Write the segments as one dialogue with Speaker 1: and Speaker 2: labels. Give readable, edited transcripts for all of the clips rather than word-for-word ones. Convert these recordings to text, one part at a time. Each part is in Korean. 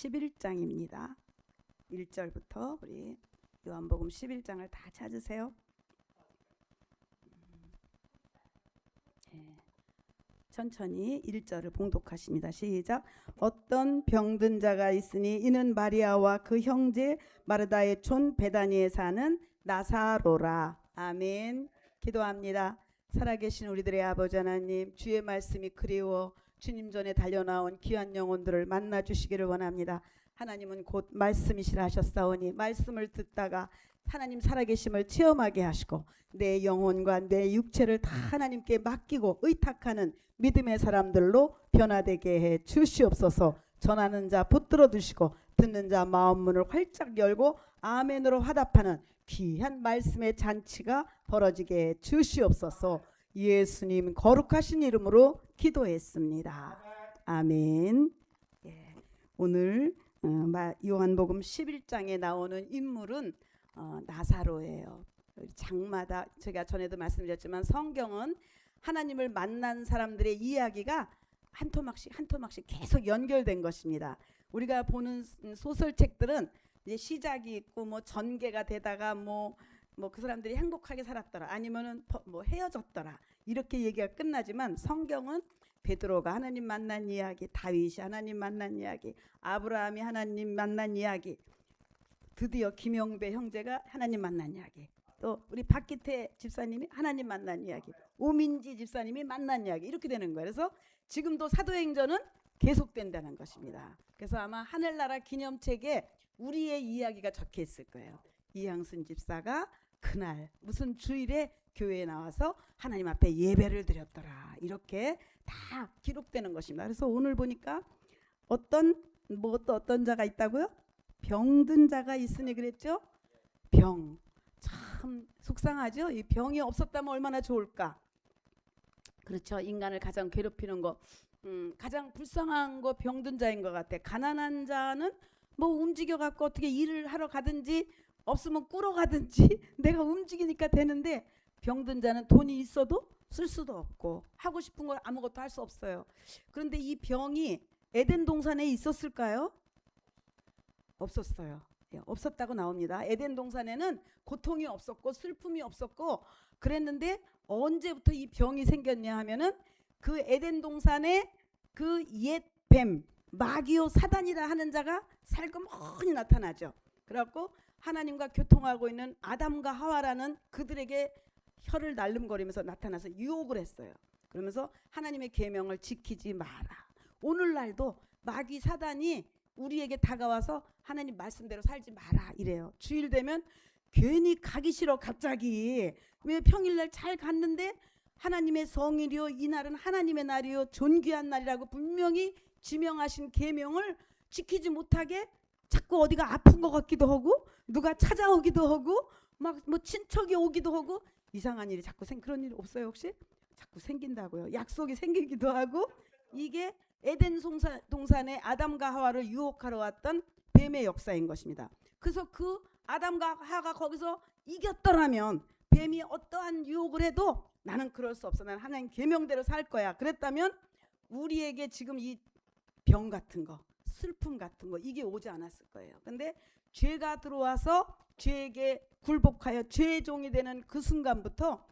Speaker 1: 11장입니다. 1절부터 우리 요한복음 11장을 다 찾으세요. 천천히 1절을 봉독하십니다. 시작. 어떤 병든 자가 있으니 이는 마리아와 그 형제 마르다의 촌 베다니에 사는 나사로라. 아멘. 기도합니다. 살아계신 우리들의 아버지 하나님, 주의 말씀이 그리워 주님 전에 달려나온 귀한 영혼들을 만나 주시기를 원합니다. 하나님은 곧 말씀이시라 하셨사오니 말씀을 듣다가 하나님 살아계심을 체험하게 하시고 내 영혼과 내 육체를 다 하나님께 맡기고 의탁하는 믿음의 사람들로 변화되게 해 주시옵소서. 전하는 자 붙들어 주시고 듣는 자 마음 문을 활짝 열고 아멘으로 화답하는 귀한 말씀의 잔치가 벌어지게 해 주시옵소서. 예수님 거룩하신 이름으로 기도했습니다. 아멘. 오늘 요한복음 11장에 나오는 인물은 나사로예요. 장마다 제가 전에도 말씀드렸지만 성경은 하나님을 만난 사람들의 이야기가 한 토막씩 한 토막씩 계속 연결된 것입니다. 우리가 보는 소설책들은 이제 시작이 있고 뭐 전개가 되다가 뭐 그 사람들이 행복하게 살았더라 아니면은 뭐 헤어졌더라 이렇게 얘기가 끝나지만 성경은 베드로가 하나님 만난 이야기, 다윗이 하나님 만난 이야기, 아브라함이 하나님 만난 이야기, 드디어 김영배 형제가 하나님 만난 이야기, 또 우리 박기태 집사님이 하나님 만난 이야기, 오민지 집사님이 만난 이야기 이렇게 되는 거예요. 그래서 지금도 사도행전은 계속된다는 것입니다. 그래서 아마 하늘나라 기념책에 우리의 이야기가 적혀 있을 거예요. 이향순 집사가 그날 무슨 주일에 교회에 나와서 하나님 앞에 예배를 드렸더라 이렇게 다 기록되는 것입니다. 그래서 오늘 보니까 어떤 자가 있다고요? 병든 자가 있으니 그랬죠? 병. 참 속상하죠? 이 병이 없었다면 얼마나 좋을까? 그렇죠. 인간을 가장 괴롭히는 거 가장 불쌍한 거 병든 자인 것 같아. 가난한 자는 뭐 움직여 갖고 어떻게 일을 하러 가든지 없으면 꾸러 가든지 내가 움직이니까 되는데 병든 자는 돈이 있어도 쓸 수도 없고 하고 싶은 걸 아무것도 할 수 없어요. 그런데 이 병이 에덴 동산에 있었을까요? 없었어요. 없었다고 나옵니다. 에덴 동산에는 고통이 없었고 슬픔이 없었고 그랬는데 언제부터 이 병이 생겼냐 하면은 그 에덴 동산에 그 옛 뱀 마귀요 사단이라 하는 자가 살금머니 나타나죠. 그래갖고 하나님과 교통하고 있는 아담과 하와라는 그들에게 혀를 날름거리면서 나타나서 유혹을 했어요. 그러면서 하나님의 계명을 지키지 마라. 오늘날도 마귀 사단이 우리에게 다가와서 하나님 말씀대로 살지 마라 이래요. 주일 되면 괜히 가기 싫어. 갑자기 왜 평일날 잘 갔는데 하나님의 성일이요 이날은 하나님의 날이요 존귀한 날이라고 분명히 지명하신 계명을 지키지 못하게 자꾸 어디가 아픈 것 같기도 하고 누가 찾아오기도 하고 막 뭐 친척이 오기도 하고 이상한 일이 자꾸 그런 일 없어요 혹시? 자꾸 생긴다고요. 약속이 생기기도 하고 이게 에덴 동산에 아담과 하와를 유혹하러 왔던 뱀의 역사인 것입니다. 그래서 그 아담과 하와가 거기서 이겼더라면 뱀이 어떠한 유혹을 해도 나는 그럴 수 없어. 나는 하나님 계명대로 살 거야. 그랬다면 우리에게 지금 이 병 같은 거 슬픔 같은 거 이게 오지 않았을 거예요. 근데 죄가 들어와서 죄에게 굴복하여 죄의 종이 되는 그 순간부터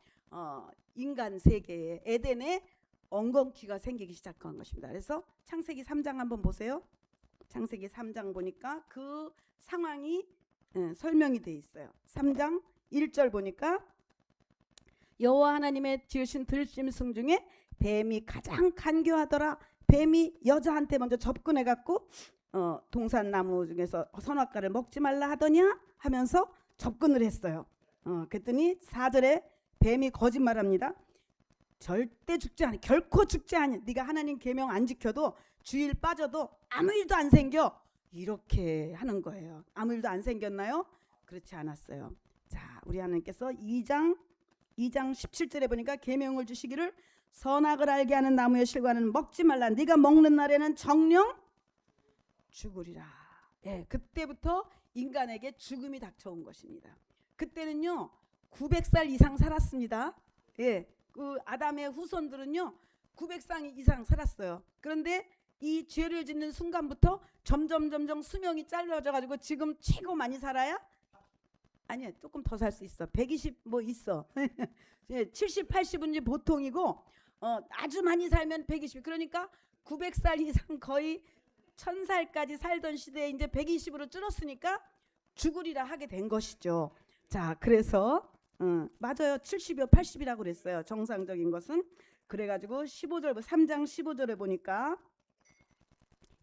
Speaker 1: 인간 세계에 에덴에 엉겅퀴가 생기기 시작한 것입니다. 그래서 창세기 3장 한번 보세요. 창세기 3장 보니까 그 상황이 설명이 돼 있어요. 3장 1절 보니까 여호와 하나님의 지으신 들짐승 중에 뱀이 가장 간교하더라. 뱀이 여자한테 먼저 접근해 갖고 동산나무 중에서 선악과를 먹지 말라 하더냐 하면서 접근을 했어요. 그랬더니 4절에 뱀이 거짓말합니다. 절대 죽지 않아. 결코 죽지 않아. 네가 하나님 계명 안 지켜도 주일 빠져도 아무 일도 안 생겨. 이렇게 하는 거예요. 아무 일도 안 생겼나요? 그렇지 않았어요. 자, 우리 하나님께서 2장 17절에 보니까 계명을 주시기를 선악을 알게 하는 나무의 실과는 먹지 말라. 네가 먹는 날에는 정령 죽으리라. 그때부터 인간에게 죽음이 닥쳐온 것입니다. 그때는요 900살 이상 살았습니다. 그 아담의 후손들은요 900살 이상 살았어요. 그런데 이 죄를 짓는 순간부터 점점 수명이 짧아져 가지고 지금 최고 많이 살아야? 아니야, 조금 더 살 수 있어. 120 뭐 있어. 70, 80은 이제 보통이고 아주 많이 살면 120. 그러니까 900살 이상 거의 1000살까지 살던 시대에 이제 120으로 줄었으니까 죽으리라 하게 된 것이죠. 자, 그래서 맞아요. 70이요 80이라고 그랬어요. 정상적인 것은. 그래가지고 15절 3장 15절에 보니까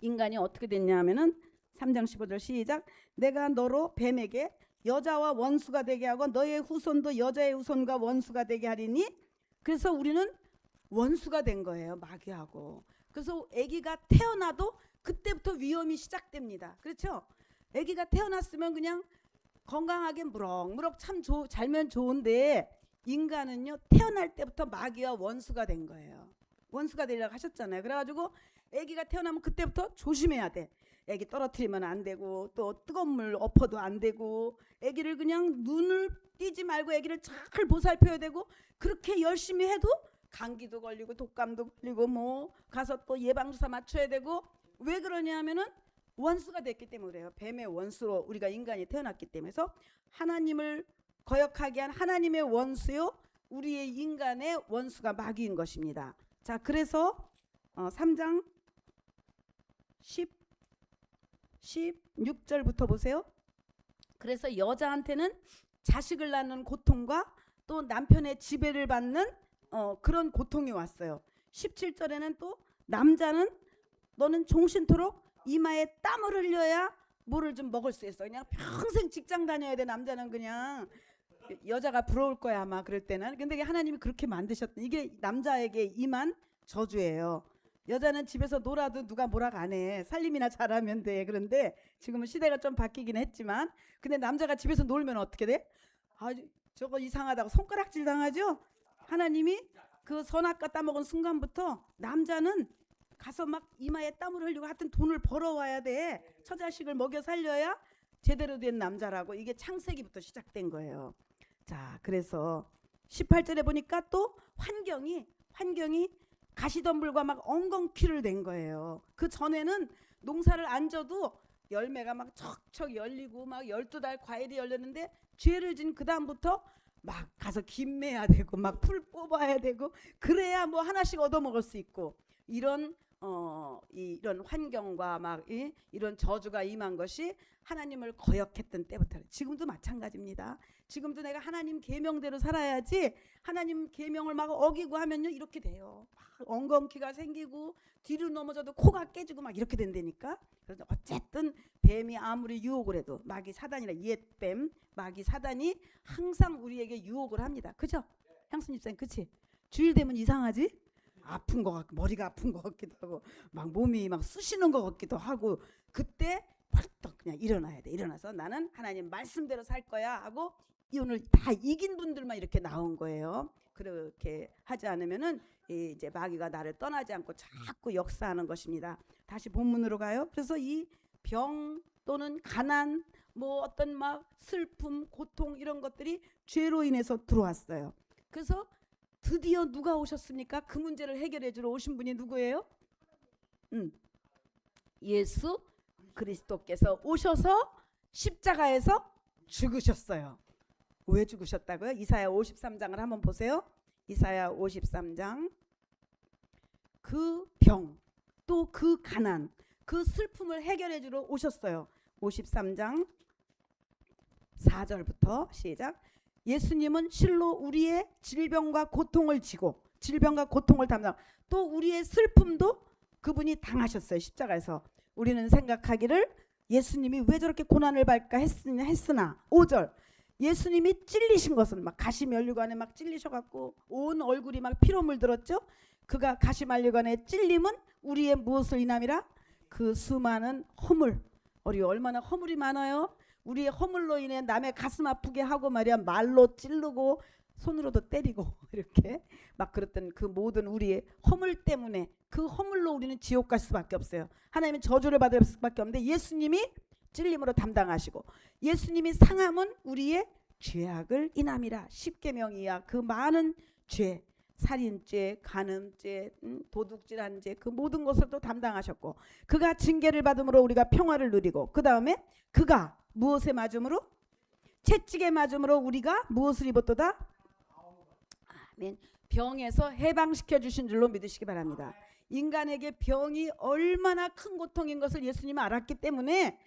Speaker 1: 인간이 어떻게 됐냐 하면은 3장 15절 시작. 내가 너로 뱀에게 여자와 원수가 되게 하고 너의 후손도 여자의 후손과 원수가 되게 하리니. 그래서 우리는 원수가 된 거예요. 마귀하고. 그래서 아기가 태어나도 그때부터 위험이 시작됩니다. 그렇죠? 아기가 태어났으면 그냥 건강하게 무럭무럭 참 잘면 좋은데 인간은요 태어날 때부터 마귀와 원수가 된 거예요. 원수가 되려고 하셨잖아요. 그래가지고 아기가 태어나면 그때부터 조심해야 돼. 아기 떨어뜨리면 안 되고 또 뜨거운 물 엎어도 안 되고 아기를 그냥 눈을 띄지 말고 아기를 잘 보살펴야 되고 그렇게 열심히 해도 감기도 걸리고 독감도 걸리고 뭐 가서 또 예방주사 맞춰야 되고 왜 그러냐 하면은 원수가 됐기 때문에 그래요. 뱀의 원수로 우리가 인간이 태어났기 때문에. 그래서 하나님을 거역하게 한 하나님의 원수요 우리의 인간의 원수가 마귀인 것입니다. 자, 그래서 3장 16절부터 보세요. 그래서 여자한테는 자식을 낳는 고통과 또 남편의 지배를 받는 그런 고통이 왔어요. 17절에는 또 남자는 너는 종신토록 이마에 땀을 흘려야 뭐를 좀 먹을 수 있어. 그냥 평생 직장 다녀야 돼. 남자는 그냥 여자가 부러울 거야 아마 그럴 때는. 근데 하나님이 그렇게 만드셨던 이게 남자에게 임한 저주예요. 여자는 집에서 놀아도 누가 뭐라고 안 해. 살림이나 잘하면 돼. 그런데 지금은 시대가 좀 바뀌긴 했지만 근데 남자가 집에서 놀면 어떻게 돼? 아, 저거 이상하다고 손가락질 당하죠. 하나님이 그 선악과 따먹은 순간부터 남자는 가서 막 이마에 땀을 흘리고 하여튼 돈을 벌어와야 돼. 처자식을 먹여 살려야 제대로 된 남자라고. 이게 창세기부터 시작된 거예요. 자, 그래서 18절에 보니까 또 환경이 가시덤불과 막 엉겅퀴를 낸 거예요. 그 전에는 농사를 안 져도 열매가 막 척척 열리고 막 12달 과일이 열렸는데 죄를 진 그 다음부터 막 가서 김매야 되고 막 풀 뽑아야 되고 그래야 뭐 하나씩 얻어먹을 수 있고 이런 환경과 막 이런 저주가 임한 것이 하나님을 거역했던 때부터. 지금도 마찬가지입니다. 지금도 내가 하나님 계명대로 살아야지 하나님 계명을 막 어기고 하면요 이렇게 돼요. 엉겅퀴가 생기고 뒤로 넘어져도 코가 깨지고 막 이렇게 된다니까. 그래서 어쨌든 뱀이 아무리 유혹을 해도 마귀 사단이라 옛뱀 마귀 사단이 항상 우리에게 유혹을 합니다. 그죠? 향수님 쌤 그치? 주일 되면 이상하지? 아픈 것 같고 머리가 아픈 것 같기도 하고 막 몸이 막 쑤시는 것 같기도 하고 그때 벌떡 그냥 일어나야 돼. 일어나서 나는 하나님 말씀대로 살 거야 하고 오늘 다 이긴 분들만 이렇게 나온 거예요. 그렇게 하지 않으면은 이제 마귀가 나를 떠나지 않고 자꾸 역사하는 것입니다. 다시 본문으로 가요. 그래서 이 병 또는 가난 뭐 어떤 막 슬픔 고통 이런 것들이 죄로 인해서 들어왔어요. 그래서 드디어 누가 오셨습니까? 그 문제를 해결해 주러 오신 분이 누구예요? 예수 그리스도께서 오셔서 십자가에서 죽으셨어요. 왜 죽으셨다고요? 이사야 53장을 한번 보세요. 이사야 53장. 그 병, 또 그 가난, 그 슬픔을 해결해 주러 오셨어요. 53장 4절부터 시작. 예수님은 실로 우리의 질병과 고통을 지고 질병과 고통을 담당 또 우리의 슬픔도 그분이 당하셨어요. 십자가에서. 우리는 생각하기를 예수님이 왜 저렇게 고난을 받을까 했으나 5절 예수님이 찔리신 것은 막 가시면류관에 막 찔리셔갖고 온 얼굴이 막 피로 물들었죠. 그가 가시면류관에 찔림은 우리의 무엇을 인함이라? 그 수많은 허물. 우리 얼마나 허물이 많아요. 우리의 허물로 인해 남의 가슴 아프게 하고 말이야 말로 찌르고 손으로도 때리고 이렇게 막 그랬던 그 모든 우리의 허물 때문에 그 허물로 우리는 지옥 갈 수밖에 없어요. 하나님은 저주를 받을 수밖에 없는데 예수님이 찔림으로 담당하시고 예수님이 상함은 우리의 죄악을 인함이라. 십계명 이하 그 많은 죄 살인죄, 간음죄, 도둑질한 죄, 그 모든 것을 또 담당하셨고, 그가 징계를 받음으로 우리가 평화를 누리고, 그 다음에 그가 무엇에 맞음으로? 채찍에 맞음으로 우리가 무엇을 입었도다? 아멘. 병에서 해방시켜 주신 줄로 믿으시기 바랍니다. 인간에게 병이 얼마나 큰 고통인 것을 예수님은 알았기 때문에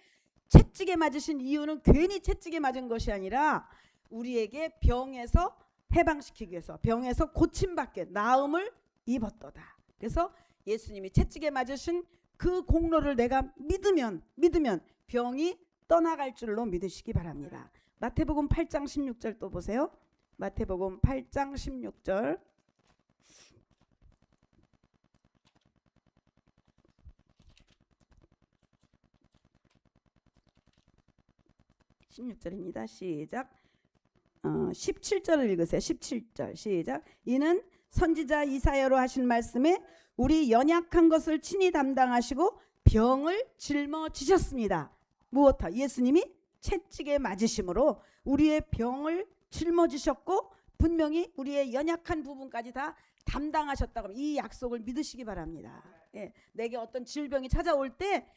Speaker 1: 채찍에 맞으신 이유는 괜히 채찍에 맞은 것이 아니라 우리에게 병에서 해방시키기 위해서, 병에서 고침받게 나음을 입었도다. 그래서 예수님이 채찍에 맞으신 그 공로를 내가 믿으면 병이 떠나갈 줄로 믿으시기 바랍니다. 마태복음 8장 16절 또 보세요. 마태복음 8장 16절. (16절입니다) 시작. 17절을 읽으세요. 17절 시작. 이는 선지자 이사야로 하신 말씀에 우리 연약한 것을 친히 담당하시고 병을 짊어지셨습니다. 무엇하? 예수님이 채찍에 맞으심으로 우리의 병을 짊어지셨고 분명히 우리의 연약한 부분까지 다 담당하셨다고, 이 약속을 믿으시기 바랍니다. 예, 내게 어떤 질병이 찾아올 때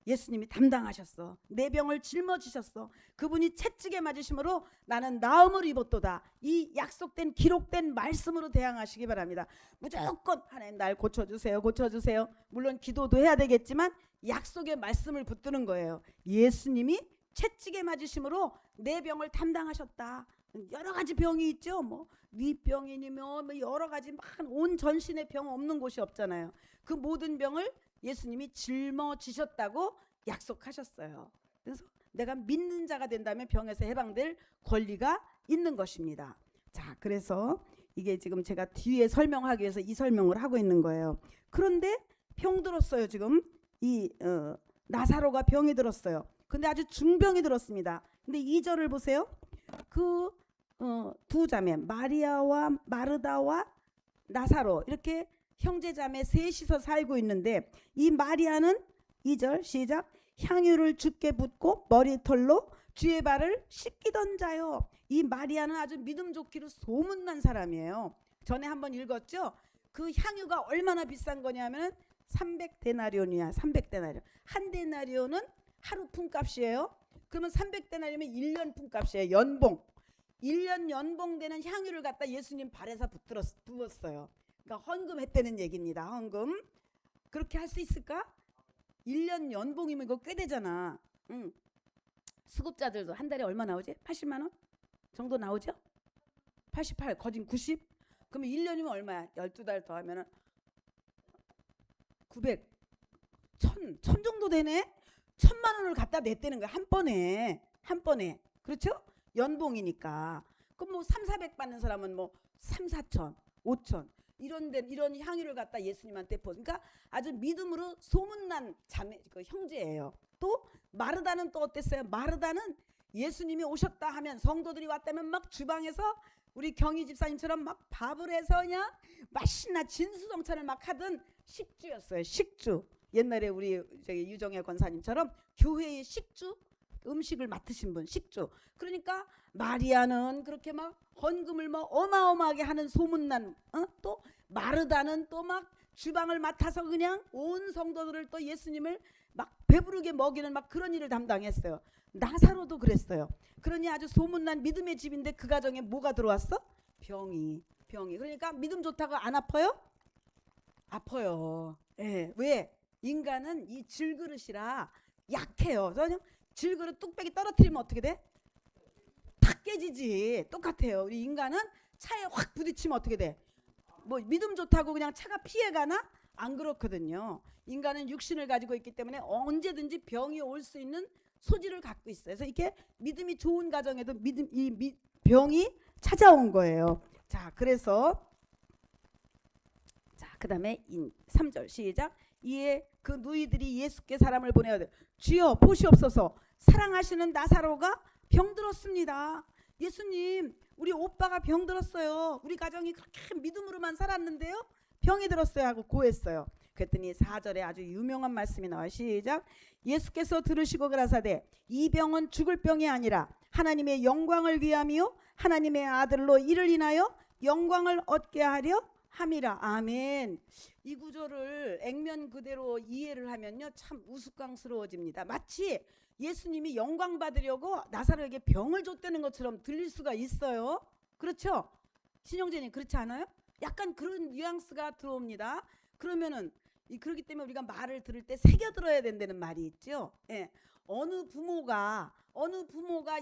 Speaker 1: 예수님이 담당하셨어. 내 병을 짊어지셨어. 그분이 채찍에 맞으심으로 나는 나음을 입었도다. 이 약속된 기록된 말씀으로 대항하시기 바랍니다. 무조건 하나님 날 고쳐주세요, 고쳐주세요. 물론 기도도 해야 되겠지만 약속의 말씀을 붙드는 거예요. 예수님이 채찍에 맞으심으로 내 병을 담당하셨다. 여러 가지 병이 있죠. 뭐 위병이니며 뭐 여러 가지 온 전신에 병 없는 곳이 없잖아요. 그 모든 병을 예수님이 짊어지셨다고 약속하셨어요. 그래서 내가 믿는 자가 된다면 병에서 해방될 권리가 있는 것입니다. 자, 그래서 이게 지금 제가 뒤에 설명하기 위해서 이 설명을 하고 있는 거예요. 그런데 병 들었어요. 지금 이 나사로가 병이 들었어요. 근데 아주 중병이 들었습니다. 근데 2절을 보세요. 그 두 자매 마리아와 마르다와 나사로, 이렇게 형제자매 셋이서 살고 있는데, 이 마리아는 2절 시작. 향유를 주께 붓고 머리털로 주의 발을 씻기던 자요. 이 마리아는 아주 믿음 좋기로 소문난 사람이에요. 전에 한번 읽었죠. 그 향유가 얼마나 비싼 거냐면 300데나리온이야. 300데나리온. 한 데나리온은 하루 품값이에요. 그러면 300데나리온이면 1년 품값이에요. 연봉. 1년 연봉 되는 향유를 갖다 예수님 발에서 부었어요. 그러니까 헌금했다는 얘기입니다. 헌금. 그렇게 할 수 있을까? 1년 연봉이면 이거 꽤 되잖아. 수급자들도 한 달에 얼마 나오지? 80만 원 정도 나오죠? 88, 거진 90? 그러면 1년이면 얼마야? 12달 더하면 900, 1000 정도 되네? 1000만 원을 갖다 냈다는 거야. 한 번에. 그렇죠? 연봉이니까. 그럼 뭐 3, 400 받는 사람은 뭐 3, 4천, 5천 이런 향유를 갖다 예수님한테 그러니까 아주 믿음으로 소문난 자매, 그 형제예요. 또 마르다는 또 어땠어요? 마르다는 예수님이 오셨다 하면, 성도들이 왔다면 막 주방에서 우리 경희 집사님처럼 막 밥을 해서 그냥 맛있나 진수성찬을 막 하던 식주였어요. 식주. 옛날에 우리 저기 유정혜 권사님처럼 교회의 식주, 음식을 맡으신 분, 식주. 그러니까 마리아는 그렇게 막 헌금을 막 어마어마하게 하는 소문난, 또 마르다는 또 막 주방을 맡아서 그냥 온 성도들을 또 예수님을 막 배부르게 먹이는 막 그런 일을 담당했어요. 나사로도 그랬어요. 그러니 아주 소문난 믿음의 집인데 그 가정에 뭐가 들어왔어? 병이. 그러니까 믿음 좋다고 안 아파요? 아파요. 예. 왜? 인간은 이 질그릇이라 약해요. 그냥 질그릇 뚝배기 떨어뜨리면 어떻게 돼? 탁 깨지지. 똑같아요. 우리 인간은 차에 확 부딪히면 어떻게 돼? 뭐 믿음 좋다고 그냥 차가 피해가나? 안 그렇거든요. 인간은 육신을 가지고 있기 때문에 언제든지 병이 올 수 있는 소질을 갖고 있어요. 그래서 이렇게 믿음이 좋은 가정에도 병이 찾아온 거예요. 자, 그래서 그 다음에 3절 시작. 이에 그 누이들이 예수께 사람을 보내어 주여 보시옵소서, 사랑하시는 나사로가 병들었습니다. 예수님, 우리 오빠가 병들었어요. 우리 가정이 그렇게 믿음으로만 살았는데요, 병이 들었어요 하고 고했어요. 그랬더니 4절에 아주 유명한 말씀이 나와요. 시작. 예수께서 들으시고 가라사대 이 병은 죽을 병이 아니라 하나님의 영광을 위함이요 하나님의 아들로 이를 인하여 영광을 얻게 하려 함이라. 아멘. 이 구절을 액면 그대로 이해를 하면요 참 우스꽝스러워집니다. 마치 예수님이 영광 받으려고 나사로에게 병을 줬다는 것처럼 들릴 수가 있어요. 그렇죠? 신영재님 그렇지 않아요? 약간 그런 뉘앙스가 들어옵니다. 그러면은 그렇기 때문에 우리가 말을 들을 때 새겨 들어야 된다는 말이 있죠. 예. 어느 부모가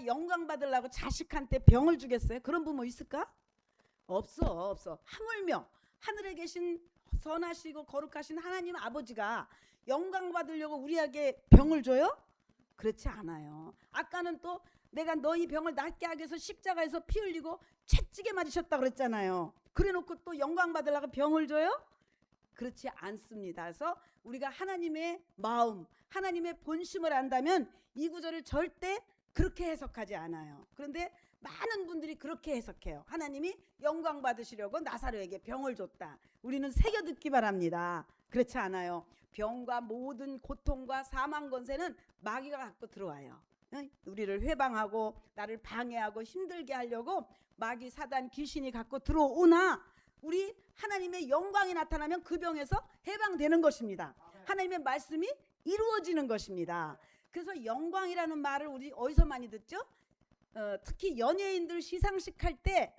Speaker 1: 영광 받으려고 자식한테 병을 주겠어요? 그런 부모 있을까? 없어. 하물며 하늘에 계신 선하시고 거룩하신 하나님 아버지가 영광 받으려고 우리에게 병을 줘요? 그렇지 않아요. 아까는 또 내가 너희 병을 낫게 하기 위해서 십자가에서 피 흘리고 채찍에 맞으셨다고 그랬잖아요. 그래 놓고 또 영광 받으려고 병을 줘요? 그렇지 않습니다. 그래서 우리가 하나님의 마음, 하나님의 본심을 안다면 이 구절을 절대 그렇게 해석하지 않아요. 그런데 많은 분들이 그렇게 해석해요. 하나님이 영광 받으시려고 나사로에게 병을 줬다. 우리는 새겨 듣기 바랍니다. 그렇지 않아요. 병과 모든 고통과 사망 권세는 마귀가 갖고 들어와요. 우리를 회방하고 나를 방해하고 힘들게 하려고 마귀 사단 귀신이 갖고 들어오나 우리 하나님의 영광이 나타나면 그 병에서 해방되는 것입니다. 하나님의 말씀이 이루어지는 것입니다. 그래서 영광이라는 말을 우리 어디서 많이 듣죠? 특히 연예인들 시상식 할 때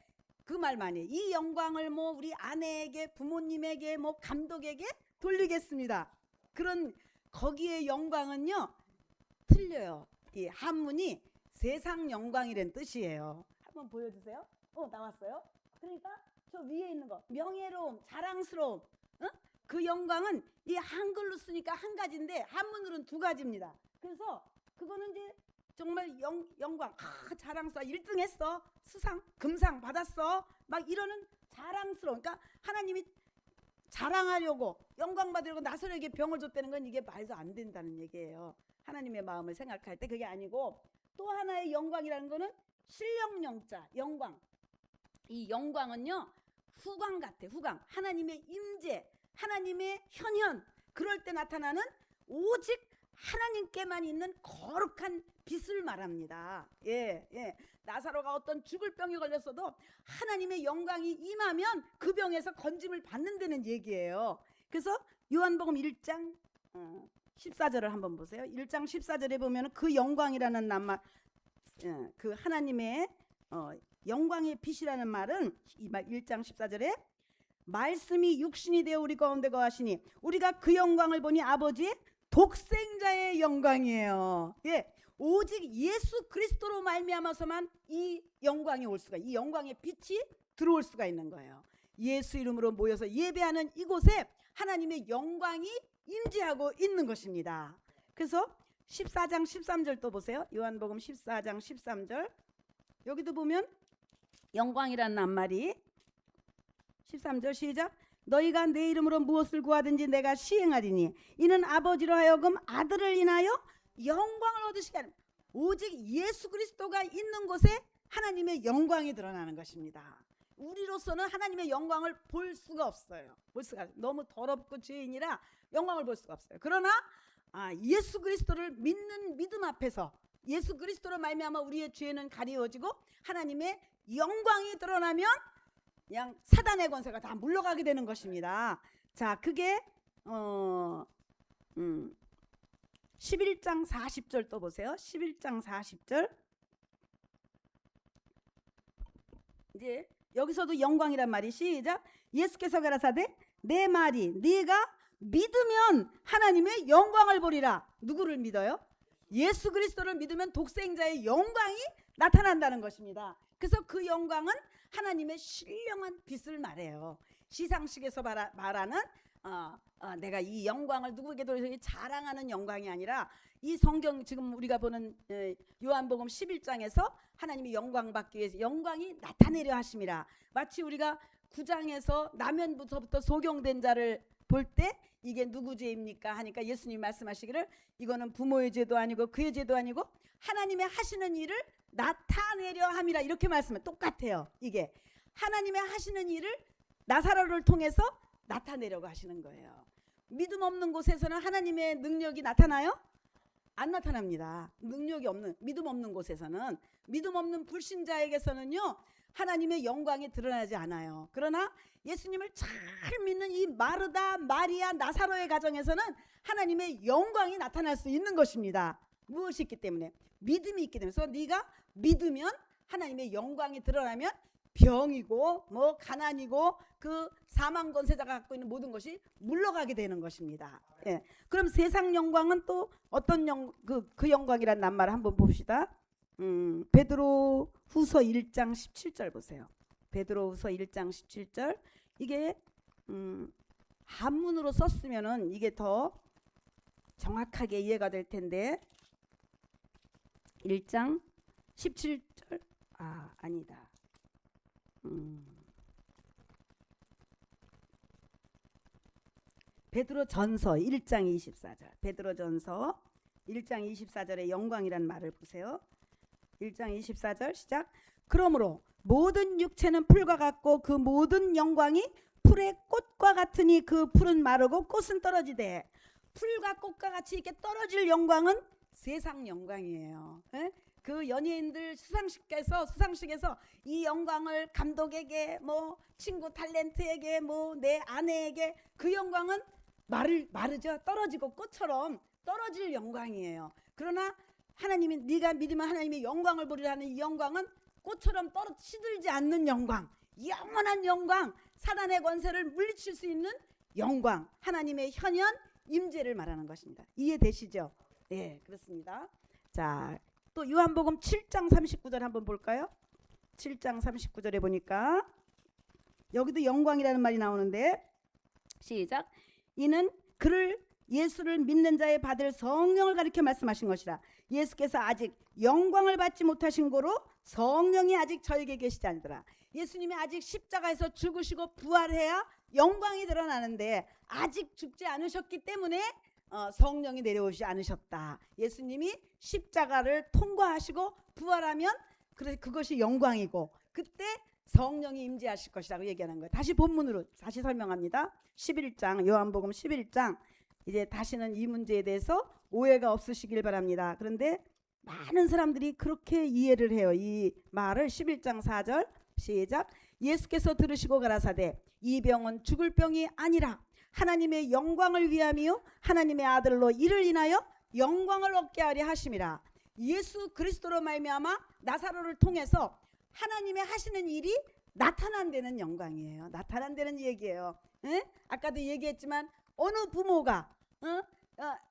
Speaker 1: 그 말 많이 해요. 이 영광을 뭐 우리 아내에게 부모님에게 뭐 감독에게 돌리겠습니다. 그런 거기에 영광은요 틀려요. 이 한문이 세상 영광이란 뜻이에요. 한번 보여주세요. 나왔어요. 그러니까 저 위에 있는 거 명예로움, 자랑스러움, 그 영광은 이 한글로 쓰니까 한 가지인데 한문으로는 두 가지입니다. 그래서 그거는 이제 정말 영광, 자랑스러워, 1등 했어, 수상, 금상 받았어, 막 이러는 자랑스러워. 그러니까 하나님이 자랑하려고 영광 받으려고 나사로에게 병을 줬다는 건 이게 말도 안 된다는 얘기예요. 하나님의 마음을 생각할 때 그게 아니고 또 하나의 영광이라는 거는 신령영자 영광. 이 영광은요 후광 같아. 후광. 하나님의 임재, 하나님의 현현, 그럴 때 나타나는 오직 하나님께만 있는 거룩한 빛을 말합니다. 나사로가 어떤 죽을 병에 걸렸어도 하나님의 영광이 임하면 그 병에서 건짐을 받는다는 얘기예요. 그래서 요한복음 1장 14절을 한번 보세요. 1장 14절에 보면 그 영광이라는 말, 그 하나님의 영광의 빛이라는 말은 이 말 1장 14절에 말씀이 육신이 되어 우리 가운데 거하시니 우리가 그 영광을 보니 아버지의 독생자의 영광이에요. 오직 예수 그리스도로 말미암아서만 이 영광이 올 수가, 이 영광의 빛이 들어올 수가 있는 거예요. 예수 이름으로 모여서 예배하는 이곳에 하나님의 영광이 임재하고 있는 것입니다. 그래서 14장 13절 또 보세요. 요한복음 14장 13절. 여기도 보면 영광이라는 낱말이 13절 시작. 너희가 내 이름으로 무엇을 구하든지 내가 시행하리니 이는 아버지로 하여금 아들을 인하여 영광을 얻으시게 하는, 오직 예수 그리스도가 있는 곳에 하나님의 영광이 드러나는 것입니다. 우리로서는 하나님의 영광을 볼 수가 없어요. 너무 더럽고 죄인이라 영광을 볼 수가 없어요. 그러나 예수 그리스도를 믿는 믿음 앞에서 예수 그리스도로 말미암아 우리의 죄는 가리워지고 하나님의 영광이 드러나면 그냥 사단의 권세가 다 물러가게 되는 것입니다. 자, 그게 11장 40절 또 보세요. 11장 40절. 이제 여기서도 영광이란 말이 시작. 예수께서 가라사대 내 말이 네가 믿으면 하나님의 영광을 보리라. 누구를 믿어요? 예수 그리스도를 믿으면 독생자의 영광이 나타난다는 것입니다. 그래서 그 영광은 하나님의 신령한 빛을 말해요. 시상식에서 말하는 내가 이 영광을 누구에게 돌려서 자랑하는 영광이 아니라 이 성경 지금 우리가 보는 요한복음 11장에서 하나님이 영광 받기 위해서 영광이 나타내려 하심이라. 마치 우리가 9장에서 나면부터부터 소경된 자를 볼 때 이게 누구 죄입니까 하니까 예수님이 말씀하시기를 이거는 부모의 죄도 아니고 그의 죄도 아니고 하나님의 하시는 일을 나타내려 함이라, 이렇게 말씀은 똑같아요. 이게 하나님의 하시는 일을 나사로를 통해서 나타내려고 하시는 거예요. 믿음 없는 곳에서는 하나님의 능력이 나타나요? 안 나타납니다. 능력이 없는, 믿음 없는 곳에서는, 믿음 없는 불신자에게서는요 하나님의 영광이 드러나지 않아요. 그러나 예수님을 잘 믿는 이 마르다, 마리아, 나사로의 가정에서는 하나님의 영광이 나타날 수 있는 것입니다. 무엇이 있기 때문에? 믿음이 있기 때문에. 그래서 네가 믿으면 하나님의 영광이 드러나면 병이고 뭐 가난이고 그 사망 권세자가 갖고 있는 모든 것이 물러가게 되는 것입니다. 예. 그럼 세상 영광은 또 어떤 그 영광이란 낱말을 한번 봅시다. 베드로 후서 1장 17절 보세요. 베드로 후서 1장 17절. 이게 한문으로 썼으면은 이게 더 정확하게 이해가 될 텐데 1장 17절 아니다. 베드로 전서 1장 24절. 베드로 전서 1장 24절의 영광이란 말을 보세요. 1장 24절 시작. 그러므로 모든 육체는 풀과 같고 그 모든 영광이 풀의 꽃과 같으니 그 풀은 마르고 꽃은 떨어지되 풀과 꽃과 같이 이렇게 떨어질 영광은 세상 영광이에요. 에? 그 연예인들 수상식에서 이 영광을 감독에게 뭐 친구 탤런트에게 뭐 내 아내에게 그 영광은 마르죠. 떨어지고 꽃처럼 떨어질 영광이에요. 그러나 하나님이 네가 믿으면 하나님의 영광을 보리라는 이 영광은 꽃처럼 시들지 않는 영광, 영원한 영광, 사단의 권세를 물리칠 수 있는 영광, 하나님의 현현 임재를 말하는 것입니다. 이해되시죠? 네, 그렇습니다. 자, 또 요한복음 7장 39절 한번 볼까요? 7장 39절에 보니까 여기도 영광이라는 말이 나오는데 시작. 이는 그를 예수를 믿는 자에 받을 성령을 가리켜 말씀하신 것이라. 예수께서 아직 영광을 받지 못하신 고로 성령이 아직 저에게 계시지 않더라. 예수님이 아직 십자가에서 죽으시고 부활해야 영광이 드러나는데 아직 죽지 않으셨기 때문에 성령이 내려오지 않으셨다. 예수님이 십자가를 통과하시고 부활하면 그것이 영광이고 그때 성령이 임재하실 것이라고 얘기하는 거예요. 다시 본문으로 다시 설명합니다. 11장 요한복음 11장. 이제 다시는 이 문제에 대해서 오해가 없으시길 바랍니다. 그런데 많은 사람들이 그렇게 이해를 해요. 이 말을 11장 4절 시작. 예수께서 들으시고 가라사대 이 병은 죽을 병이 아니라 하나님의 영광을 위함이요 하나님의 아들로 이를 인하여 영광을 얻게 하려 하심이라. 예수 그리스도로 말미암아 나사로를 통해서 하나님의 하시는 일이 나타난다는 영광이에요. 나타난다는 얘기예요. 에? 아까도 얘기했지만 어느 부모가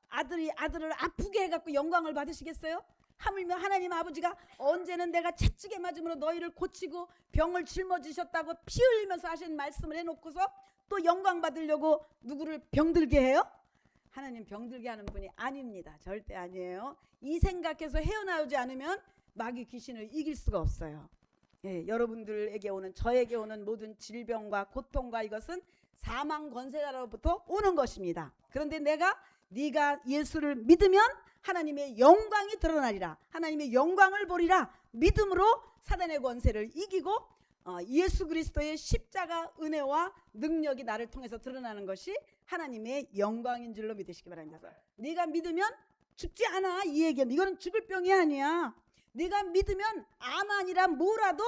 Speaker 1: 아들을 아프게 해갖고 영광을 받으시겠어요? 하물며 하나님 아버지가 언제는 내가 채찍에 맞음으로 너희를 고치고 병을 짊어지셨다고 피 흘리면서 하신 말씀을 해놓고서 또 영광 받으려고 누구를 병들게 해요? 하나님 병들게 하는 분이 아닙니다. 절대 아니에요. 이 생각해서 헤어나오지 않으면 마귀 귀신을 이길 수가 없어요. 예, 여러분들에게 오는 저에게 오는 모든 질병과 고통과 이것은 사망 권세자로부터 오는 것입니다. 그런데 네가 예수를 믿으면 하나님의 영광이 드러나리라. 하나님의 영광을 보리라. 믿음으로 사단의 권세를 이기고 예수 그리스도의 십자가 은혜와 능력이 나를 통해서 드러나는 것이 하나님의 영광인 줄로 믿으시기 바랍니다. 네가 믿으면 죽지 않아. 이 얘기는 이거는 죽을 병이 아니야. 네가 믿으면 암 아니라 뭐라도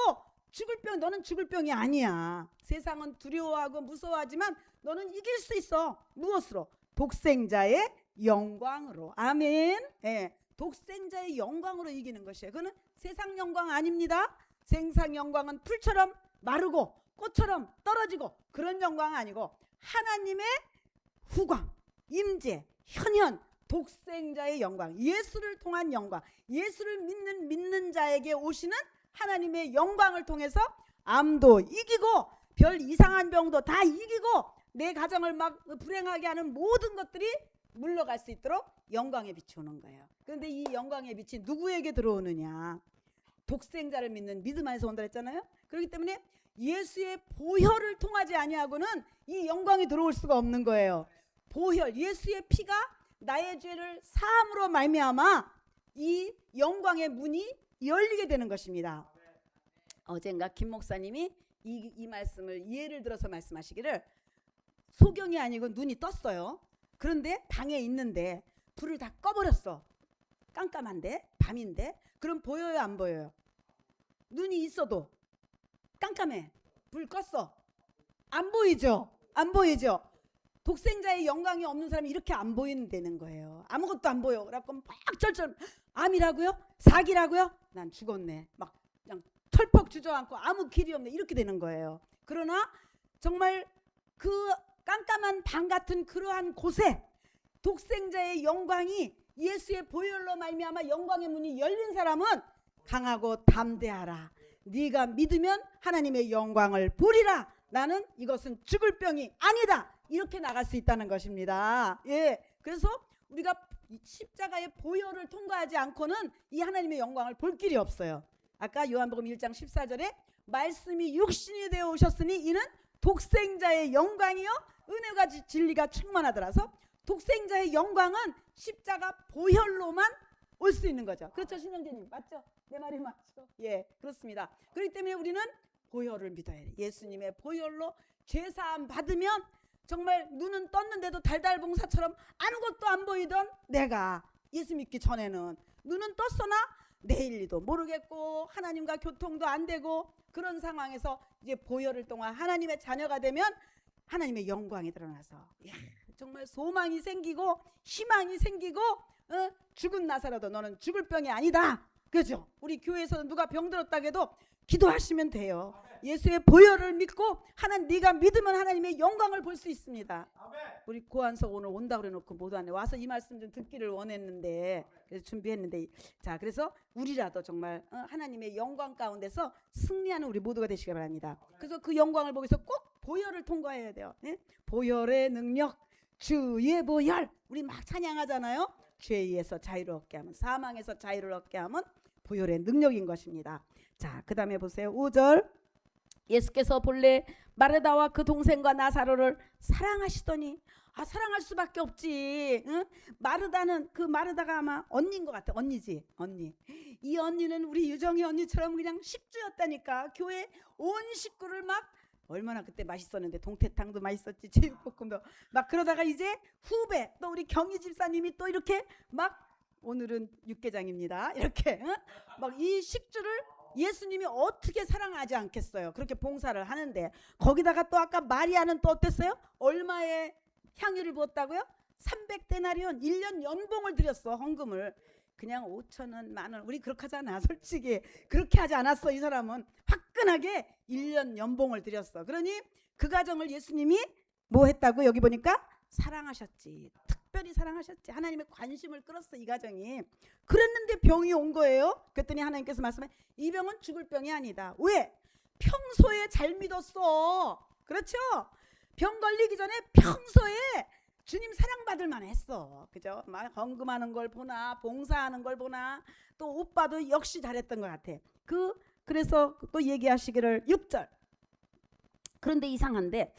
Speaker 1: 죽을 병, 너는 죽을 병이 아니야. 세상은 두려워하고 무서워하지만 너는 이길 수 있어. 무엇으로? 독생자의 영광으로. 아멘. 예, 독생자의 영광으로 이기는 것이에요. 그거는 세상 영광 아닙니다. 세상 영광은 풀처럼 마르고 꽃처럼 떨어지고 그런 영광 아니고 하나님의 후광, 임재, 현현, 독생자의 영광, 예수를 통한 영광, 예수를 믿는 자에게 오시는 하나님의 영광을 통해서 암도 이기고 별 이상한 병도 다 이기고 내 가정을 막 불행하게 하는 모든 것들이 물러갈 수 있도록 영광의 빛이 오는 거예요. 그런데 이 영광의 빛이 누구에게 들어오느냐? 독생자를 믿는 믿음 안에서 온다 했잖아요. 그렇기 때문에 예수의 보혈을 통하지 아니하고는 이 영광이 들어올 수가 없는 거예요. 보혈, 예수의 피가 나의 죄를 사함으로 말미암아 이 영광의 문이 열리게 되는 것입니다. 어젠가 김 목사님이 이 말씀을 예를 들어서 말씀하시기를 소경이 아니고 눈이 떴어요. 그런데 방에 있는데 불을 다 꺼버렸어. 깜깜한데 밤인데 그럼 보여요 안 보여요? 눈이 있어도 깜깜해. 불 껐어. 안 보이죠? 안 보이죠? 독생자의 영광이 없는 사람이 이렇게 안 보이는 거예요. 아무것도 안 보여. 그래갖고 막 절절 암이라고요? 사기라고요? 난 죽었네. 막 그냥 털퍽 주저앉고 아무 길이 없네. 이렇게 되는 거예요. 그러나 정말 그 깜깜한 방 같은 그러한 곳에 독생자의 영광이 예수의 보혈로 말미암아 영광의 문이 열린 사람은 강하고 담대하라. 네가 믿으면 하나님의 영광을 보리라. 나는 이것은 죽을 병이 아니다. 이렇게 나갈 수 있다는 것입니다. 예, 그래서 우리가 십자가의 보혈을 통과하지 않고는 이 하나님의 영광을 볼 길이 없어요. 아까 요한복음 1장 14절에 말씀이 육신이 되어 오셨으니 이는 독생자의 영광이요 은혜가 진리가 충만하더라서 독생자의 영광은 십자가 보혈로만 올 수 있는 거죠. 그렇죠, 신영재님 맞죠? 내 말이 맞죠? 예, 그렇습니다. 그렇기 때문에 우리는 보혈을 믿어야 돼. 예수님의 보혈로 죄사함 받으면 정말 눈은 떴는데도 달달봉사처럼 아무것도 안 보이던 내가 예수 믿기 전에는 눈은 떴으나 내일도 모르겠고 하나님과 교통도 안 되고 그런 상황에서 이제 보혈을 통한 하나님의 자녀가 되면 하나님의 영광이 드러나서 정말 소망이 생기고 희망이 생기고 죽은 나사로도 너는 죽을 병이 아니다. 그죠? 우리 교회에서는 누가 병들었다 해도 기도하시면 돼요. 예수의 보혈을 믿고 네가 믿으면 하나님의 영광을 볼 수 있습니다. 우리 고한석 오늘 온다 그래놓고 못 왔네. 와서 이 말씀 좀 듣기를 원했는데 그래서 준비했는데 자 그래서 우리라도 정말 하나님의 영광 가운데서 승리하는 우리 모두가 되시기 바랍니다. 그래서 그 영광을 보기 위해서 꼭 보혈을 통과해야 돼요. 네? 보혈의 능력 주의 보혈 우리 막 찬양하잖아요. 죄에서 자유를 얻게 하면 사망에서 자유를 얻게 하면 보혈의 능력인 것입니다. 자, 그 다음에 보세요. 5절 예수께서 본래 마르다와 그 동생과 나사로를 사랑하시더니 사랑할 수밖에 없지. 응? 마르다가 아마 언니인 것 같아. 언니지. 언니. 이 언니는 우리 유정이 언니처럼 그냥 식주였다니까. 교회 온 식구를 막 얼마나 그때 맛있었는데 동태탕도 맛있었지 제육볶음도 막 그러다가 이제 후배 또 우리 경희 집사님이 또 이렇게 막 오늘은 육개장입니다. 이렇게 막 이 식주를 예수님이 어떻게 사랑하지 않겠어요. 그렇게 봉사를 하는데 거기다가 또 아까 마리아는 또 어땠어요? 얼마의 향유를 부었다고요? 300데나리온 1년 연봉을 드렸어. 헌금을. 그냥 5,000원 만원 우리 그렇게 하잖아. 솔직히 그렇게 하지 않았어. 이 사람은 화끈하게 1년 연봉을 드렸어. 그러니 그 가정을 예수님이 뭐 했다고 여기 보니까 사랑하셨지. 특별히 사랑하셨지. 하나님의 관심을 끌었어 이 가정이. 그랬는데 병이 온 거예요. 그랬더니 하나님께서 말씀해 이 병은 죽을 병이 아니다. 왜? 평소에 잘 믿었어. 그렇죠? 병 걸리기 전에 평소에 주님 사랑받을 만했어. 그죠? 막 헌금하는 걸 보나 봉사하는 걸 보나 또 오빠도 역시 잘했던 것 같아. 그래서 또 얘기하시기를 6절 그런데 이상한데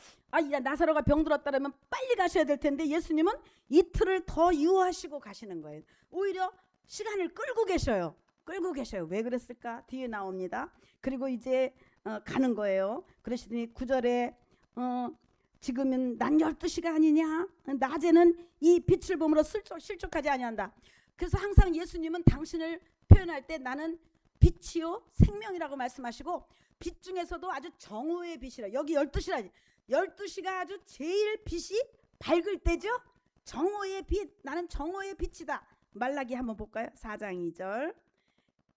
Speaker 1: 나사로가 병들었다면 빨리 가셔야 될 텐데 예수님은 이틀을 더 유하시고 가시는 거예요. 오히려 시간을 끌고 계셔요. 왜 그랬을까? 뒤에 나옵니다. 그리고 이제 가는 거예요. 그러시더니 9절에 지금은 난 12시가 아니냐? 낮에는 이 빛을 보므로 실족하지 아니한다. 그래서 항상 예수님은 당신을 표현할 때 나는 빛이요 생명이라고 말씀하시고 빛 중에서도 아주 정오의 빛이라. 여기 12시라. 12시가 아주 제일 빛이 밝을 때죠. 정오의 빛. 나는 정오의 빛이다. 말라기 한번 볼까요? 4장 2절.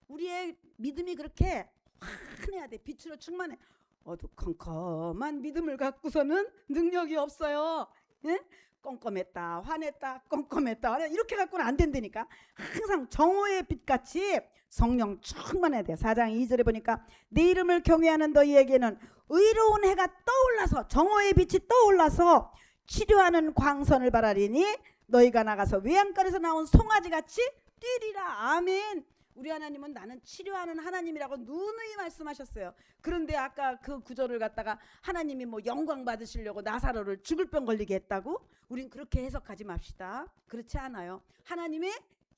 Speaker 1: 우리의 믿음이 그렇게 환해야 돼. 빛으로 충만해. 어두컴컴한 믿음을 갖고서는 능력이 없어요. 예? 껌껌했다 화냈다 껌껌했다 이렇게 갖고는 안 된다니까. 항상 정오의 빛같이 성령 충만해야 돼요. 4장 2절에 보니까 내 이름을 경외하는 너희에게는 의로운 해가 떠올라서 정오의 빛이 떠올라서 치료하는 광선을 바라리니 너희가 나가서 외양간에서 나온 송아지같이 뛰리라. 아멘. 우리 하나님은 나는 치료하는 하나님이라고 누누이 말씀하셨어요. 그런데 아까 그 구절을 갖다가 하나님이 뭐 영광 받으시려고 나사로를 죽을 병 걸리게 했다고? 우린 그렇게 해석하지 맙시다. 그렇지 않아요. 하나님의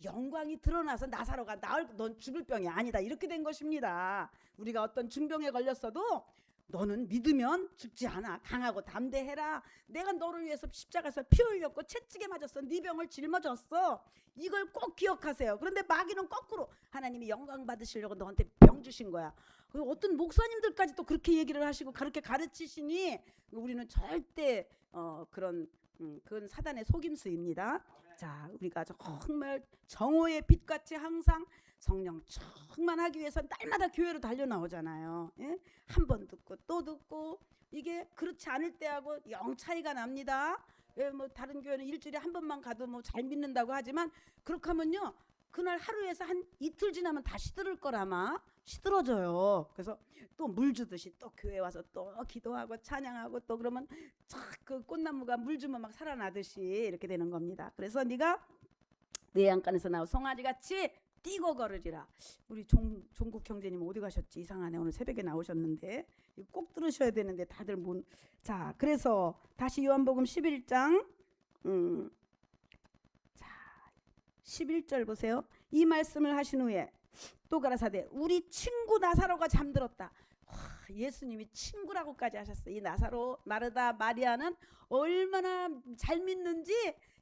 Speaker 1: 영광이 드러나서 나사로가 넌 죽을 병이 아니다 이렇게 된 것입니다. 우리가 어떤 중병에 걸렸어도 너는 믿으면 죽지 않아. 강하고 담대해라. 내가 너를 위해서 십자가에서 피 흘렸고 채찍에 맞았어. 네 병을 짊어졌어. 이걸 꼭 기억하세요. 그런데 마귀는 거꾸로 하나님이 영광 받으시려고 너한테 병 주신 거야. 어떤 목사님들까지 또 그렇게 얘기를 하시고 그렇게 가르치시니 우리는 절대 그건 사단의 속임수입니다. 자, 우리가 정말 정오의 빛같이 항상 성령 충만하기 위해서 날마다 교회로 달려 나오잖아요. 예? 한 번 듣고 또 듣고 이게 그렇지 않을 때하고 영 차이가 납니다. 예, 뭐 다른 교회는 일주일에 한 번만 가도 뭐 잘 믿는다고 하지만 그렇게 하면요 그날 하루에서 한 이틀 지나면 다 시들을 거라마 시들어져요. 그래서 또 물 주듯이 또 교회 와서 또 기도하고 찬양하고 또 그러면 착 그 꽃나무가 물 주면 막 살아나듯이 이렇게 되는 겁니다. 그래서 네가 내 안간에서 나온 송아지 같이 뛰고 걸으리라. 우리 종국 형제님 어디 가셨지? 이상하네. 오늘 새벽에 나오셨는데 꼭 들으셔야 되는데 다들 자, 그래서 다시 요한복음 11장 자 11절 보세요. 이 말씀을 하신 후에 또 가라사대 우리 친구 나사로가 잠들었다. 예수님이 친구라고까지 하셨어요. 이 나사로, 마르다, 마리아는 얼마나 잘 믿는지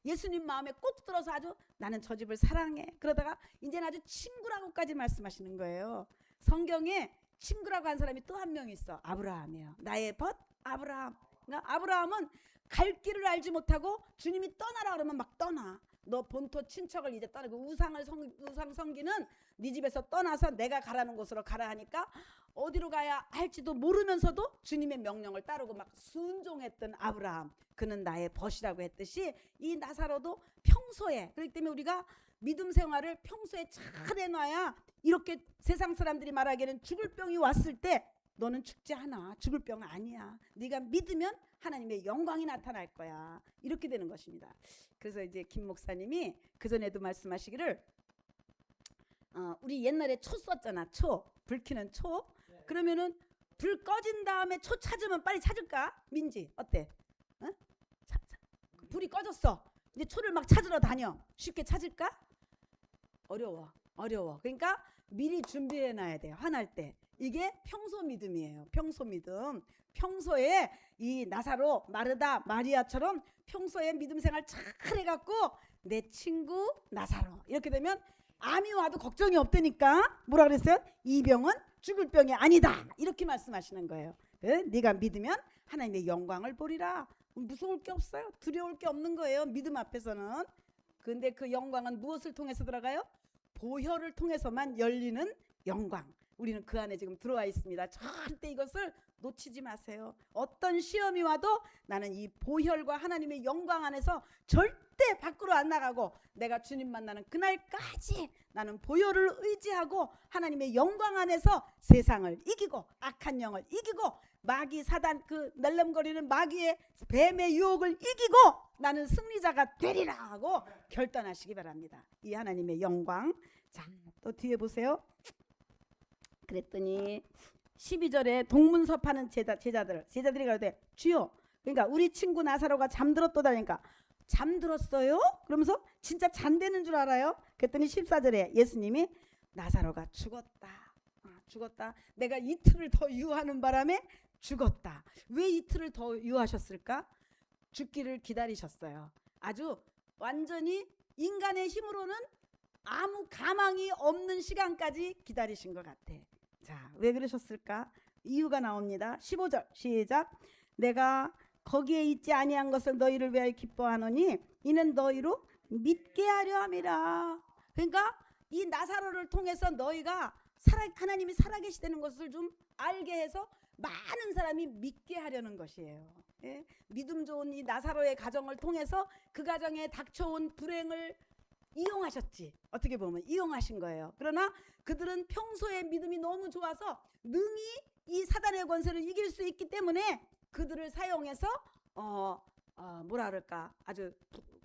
Speaker 1: 예수님 마음에 꼭 들어서 아주 나는 저 집을 사랑해. 그러다가 이제는 아주 친구라고까지 말씀하시는 거예요. 성경에 친구라고 한 사람이 또 한 명 있어. 아브라함이에요. 나의 벗 아브라함. 그러니까 아브라함은 갈 길을 알지 못하고 주님이 떠나라 그러면 막 떠나. 너 본토 친척을 이제 떠나고 우상 섬기는 네 집에서 떠나서 내가 가라는 곳으로 가라 하니까 어디로 가야 할지도 모르면서도 주님의 명령을 따르고 막 순종했던 아브라함, 그는 나의 벗이라고 했듯이 이 나사로도 평소에, 그렇기 때문에 우리가 믿음 생활을 평소에 잘 해놔야 이렇게 세상 사람들이 말하기에는 죽을 병이 왔을 때 너는 죽지 않아. 죽을 병은 아니야. 네가 믿으면 하나님의 영광이 나타날 거야. 이렇게 되는 것입니다. 그래서 이제 김 목사님이 그전에도 말씀하시기를 우리 옛날에 초 썼잖아. 초. 불 켜는 초. 그러면은 불 꺼진 다음에 초 찾으면 빨리 찾을까? 민지 어때? 어? 불이 꺼졌어. 이제 초를 막 찾으러 다녀. 쉽게 찾을까? 어려워. 그러니까 미리 준비해 놔야 돼. 화날 때. 이게 평소 믿음이에요. 평소 믿음. 평소에 이 나사로, 마르다, 마리아처럼 평소에 믿음 생활 잘 해갖고 내 친구 나사로 이렇게 되면 암이 와도 걱정이 없다니까. 뭐라 그랬어요? 이 병은 죽을 병이 아니다. 이렇게 말씀하시는 거예요. 네가 믿으면 하나님의 영광을 보리라. 무서울 게 없어요. 두려울 게 없는 거예요. 믿음 앞에서는. 근데 그 영광은 무엇을 통해서 들어가요? 보혈을 통해서만 열리는 영광. 우리는 그 안에 지금 들어와 있습니다. 절대 이것을 놓치지 마세요. 어떤 시험이 와도 나는 이 보혈과 하나님의 영광 안에서 절대 밖으로 안 나가고 내가 주님 만나는 그날까지 나는 보혈을 의지하고 하나님의 영광 안에서 세상을 이기고 악한 영을 이기고 마귀 사단 그 날름거리는 마귀의 뱀의 유혹을 이기고 나는 승리자가 되리라 하고 결단하시기 바랍니다. 이 하나님의 영광. 자, 또 뒤에 보세요. 그랬더니 12절에 동문섭하는 제자들이 가로되 주여, 그러니까 우리 친구 나사로가 잠들었도다니까. 잠들었어요? 그러면서 진짜 잔대는 줄 알아요? 그랬더니 14절에 예수님이 나사로가 죽었다. 내가 이틀을 더 유하는 바람에 죽었다. 왜 이틀을 더 유하셨을까? 죽기를 기다리셨어요. 아주 완전히 인간의 힘으로는 아무 가망이 없는 시간까지 기다리신 것 같아. 자, 왜 그러셨을까? 이유가 나옵니다. 15절 시작. 내가 거기에 있지 아니한 것을 너희를 위하여 기뻐하노니 이는 너희로 믿게 하려 함이라. 그러니까 이 나사로를 통해서 너희가 하나님이 살아계시다는 것을 좀 알게 해서 많은 사람이 믿게 하려는 것이에요. 예? 믿음 좋은 이 나사로의 가정을 통해서 그 가정에 닥쳐온 불행을 이용하셨지. 어떻게 보면 이용하신 거예요. 그러나 그들은 평소에 믿음이 너무 좋아서 능히 이 사단의 권세를 이길 수 있기 때문에 그들을 사용해서 뭐라 그럴까, 아주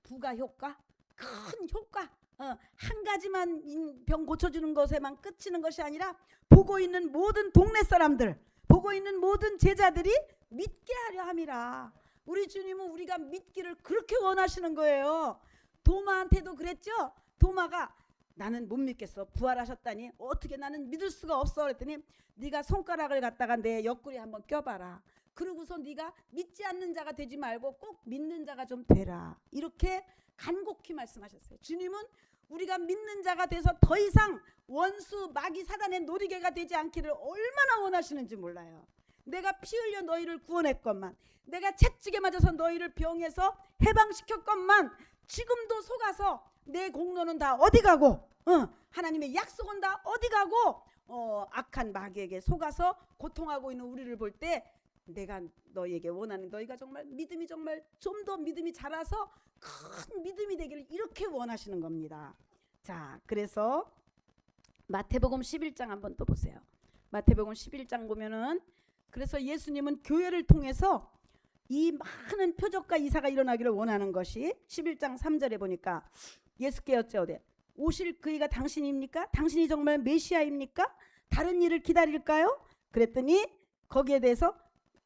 Speaker 1: 부가 효과, 큰 효과, 한 가지만 병 고쳐주는 것에만 그치는 것이 아니라 보고 있는 모든 동네 사람들, 보고 있는 모든 제자들이 믿게 하려 함이라. 우리 주님은 우리가 믿기를 그렇게 원하시는 거예요. 도마한테도 그랬죠. 도마가 나는 못 믿겠어. 부활하셨다니 어떻게 나는 믿을 수가 없어. 그랬더니 네가 손가락을 갖다가 내 옆구리에 한번 껴봐라. 그러고서 네가 믿지 않는 자가 되지 말고 꼭 믿는 자가 좀 되라. 이렇게 간곡히 말씀하셨어요. 주님은 우리가 믿는 자가 돼서 더 이상 원수 마귀 사단의 놀이개가 되지 않기를 얼마나 원하시는지 몰라요. 내가 피 흘려 너희를 구원했건만, 내가 채찍에 맞아서 너희를 병에서 해방시켰건만, 지금도 속아서 내 공로는 다 어디 가고, 하나님의 약속은 다 어디 가고, 악한 마귀에게 속아서 고통하고 있는 우리를 볼 때 내가 너희에게 원하는, 너희가 정말 믿음이 정말 좀 더 믿음이 자라서 큰 믿음이 되기를 이렇게 원하시는 겁니다. 자, 그래서 마태복음 11장 한번 또 보세요. 마태복음 11장 보면은, 그래서 예수님은 교회를 통해서 이 많은 표적과 이사가 일어나기를 원하는 것이 11장 3절에 보니까 예수께 여쭤오되 오실 그이가 당신입니까? 당신이 정말 메시아입니까? 다른 일을 기다릴까요? 그랬더니 거기에 대해서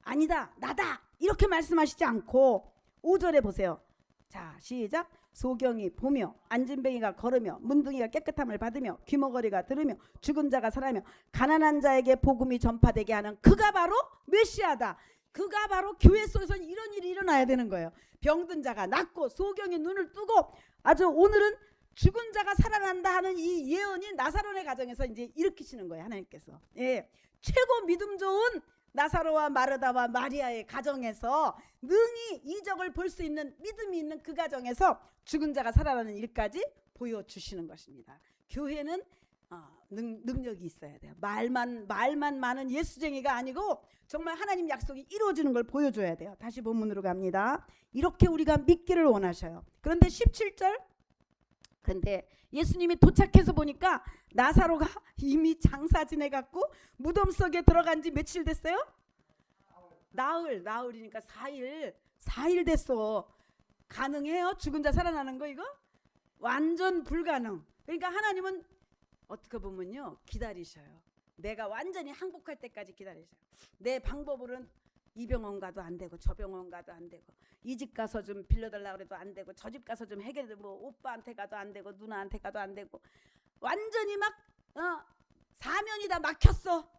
Speaker 1: 아니다, 나다, 이렇게 말씀하시지 않고 5절에 보세요. 자, 시작. 소경이 보며 안진뱅이가 걸으며 문둥이가 깨끗함을 받으며 귀머거리가 들으며 죽은 자가 살아며 가난한 자에게 복음이 전파되게 하는 그가 바로 메시아다. 그가 바로 교회 속에서 이런 일이 일어나야 되는 거예요. 병든 자가 낫고 소경이 눈을 뜨고, 아주 오늘은 죽은 자가 살아난다 하는 이 예언이 나사로의 가정에서 이제 일으키시는 거예요. 하나님께서. 예, 최고 믿음 좋은 나사로와 마르다와 마리아의 가정에서 능히 이적을 볼 수 있는 믿음이 있는 그 가정에서 죽은 자가 살아나는 일까지 보여주시는 것입니다. 교회는 능력이 있어야 돼요. 말만 많은 예수쟁이가 아니고 정말 하나님 약속이 이루어지는 걸 보여줘야 돼요. 다시 본문으로 갑니다. 이렇게 우리가 믿기를 원하셔요. 그런데 17절, 그런데 예수님이 도착해서 보니까 나사로가 이미 장사 지내갖고 무덤 속에 들어간 지 며칠 됐어요? 나흘이니까 4일 됐어. 가능해요? 죽은 자 살아나는 거 이거? 완전 불가능. 그러니까 하나님은 어떻게 보면요, 기다리셔요. 내가 완전히 항복할 때까지 기다리셔요. 내 방법으로는 이 병원 가도 안 되고 저 병원 가도 안 되고 이 집 가서 좀 빌려달라고 해도 안 되고 저 집 가서 좀 해결해, 뭐 오빠한테 가도 안 되고 누나한테 가도 안 되고 완전히 막 사면이 다 막혔어.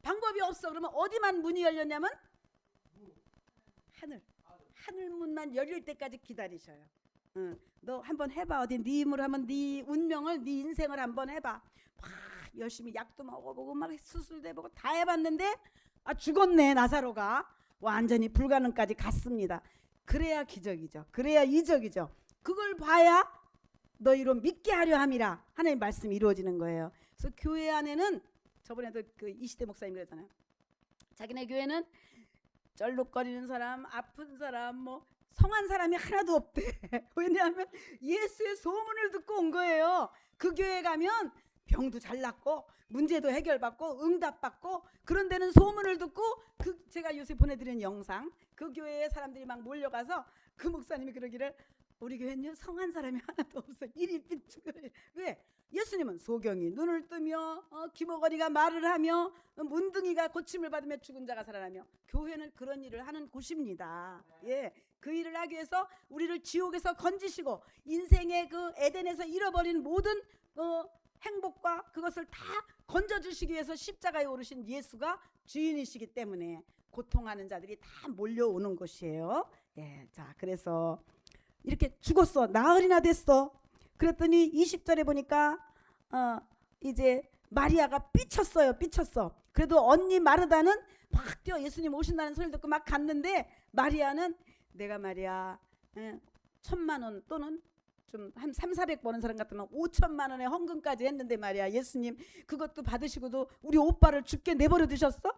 Speaker 1: 방법이 없어. 그러면 어디만 문이 열렸냐면 하늘 문만 열릴 때까지 기다리셔요. 너 한번 해봐. 어디 네 힘으로 하면 네 운명을, 네 인생을 한번 해봐. 막 열심히 약도 먹어보고 막 수술도 해보고 다 해봤는데 죽었네. 나사로가 완전히 불가능까지 갔습니다. 그래야 기적이죠. 그래야 이적이죠. 그걸 봐야 너희로 믿게 하려 함이라 하나님 말씀이 이루어지는 거예요. 그래서 교회 안에는, 저번에도 그 이시대 목사님 그랬잖아요. 자기네 교회는 쩔룩거리는 사람, 아픈 사람, 뭐 성한 사람이 하나도 없대. 왜냐하면 예수의 소문을 듣고 온 거예요. 그 교회 가면 병도 잘 낫고 문제도 해결받고 응답받고, 그런 데는 소문을 듣고, 제가 요새 보내드린 영상, 그 교회에 사람들이 막 몰려가서 그 목사님이 그러기를 우리 교회는요 성한 사람이 하나도 없어. 이리 삐죽. 왜? 예수님은 소경이 눈을 뜨며 귀머거리가 말을 하며 문둥이가 고침을 받으며 죽은 자가 살아나며, 교회는 그런 일을 하는 곳입니다. 예, 그 일을 하기 위해서 우리를 지옥에서 건지시고 인생의 그 에덴에서 잃어버린 모든 행복과 그것을 다 건져주시기 위해서 십자가에 오르신 예수가 주인이시기 때문에 고통하는 자들이 다 몰려오는 곳이에요. 예, 자, 그래서 이렇게 죽었어. 나흘이나 됐어. 그랬더니 20절에 보니까 이제 마리아가 삐쳤어요. 삐쳤어. 그래도 언니 마르다는 막 뛰어 예수님 오신다는 소리를 듣고 막 갔는데, 마리아는 내가 말이야 1,000만 원 또는 좀 한 300-400 버는 사람 같으면 5천만 원의 헌금까지 했는데 말이야, 예수님 그것도 받으시고도 우리 오빠를 죽게 내버려 두셨어?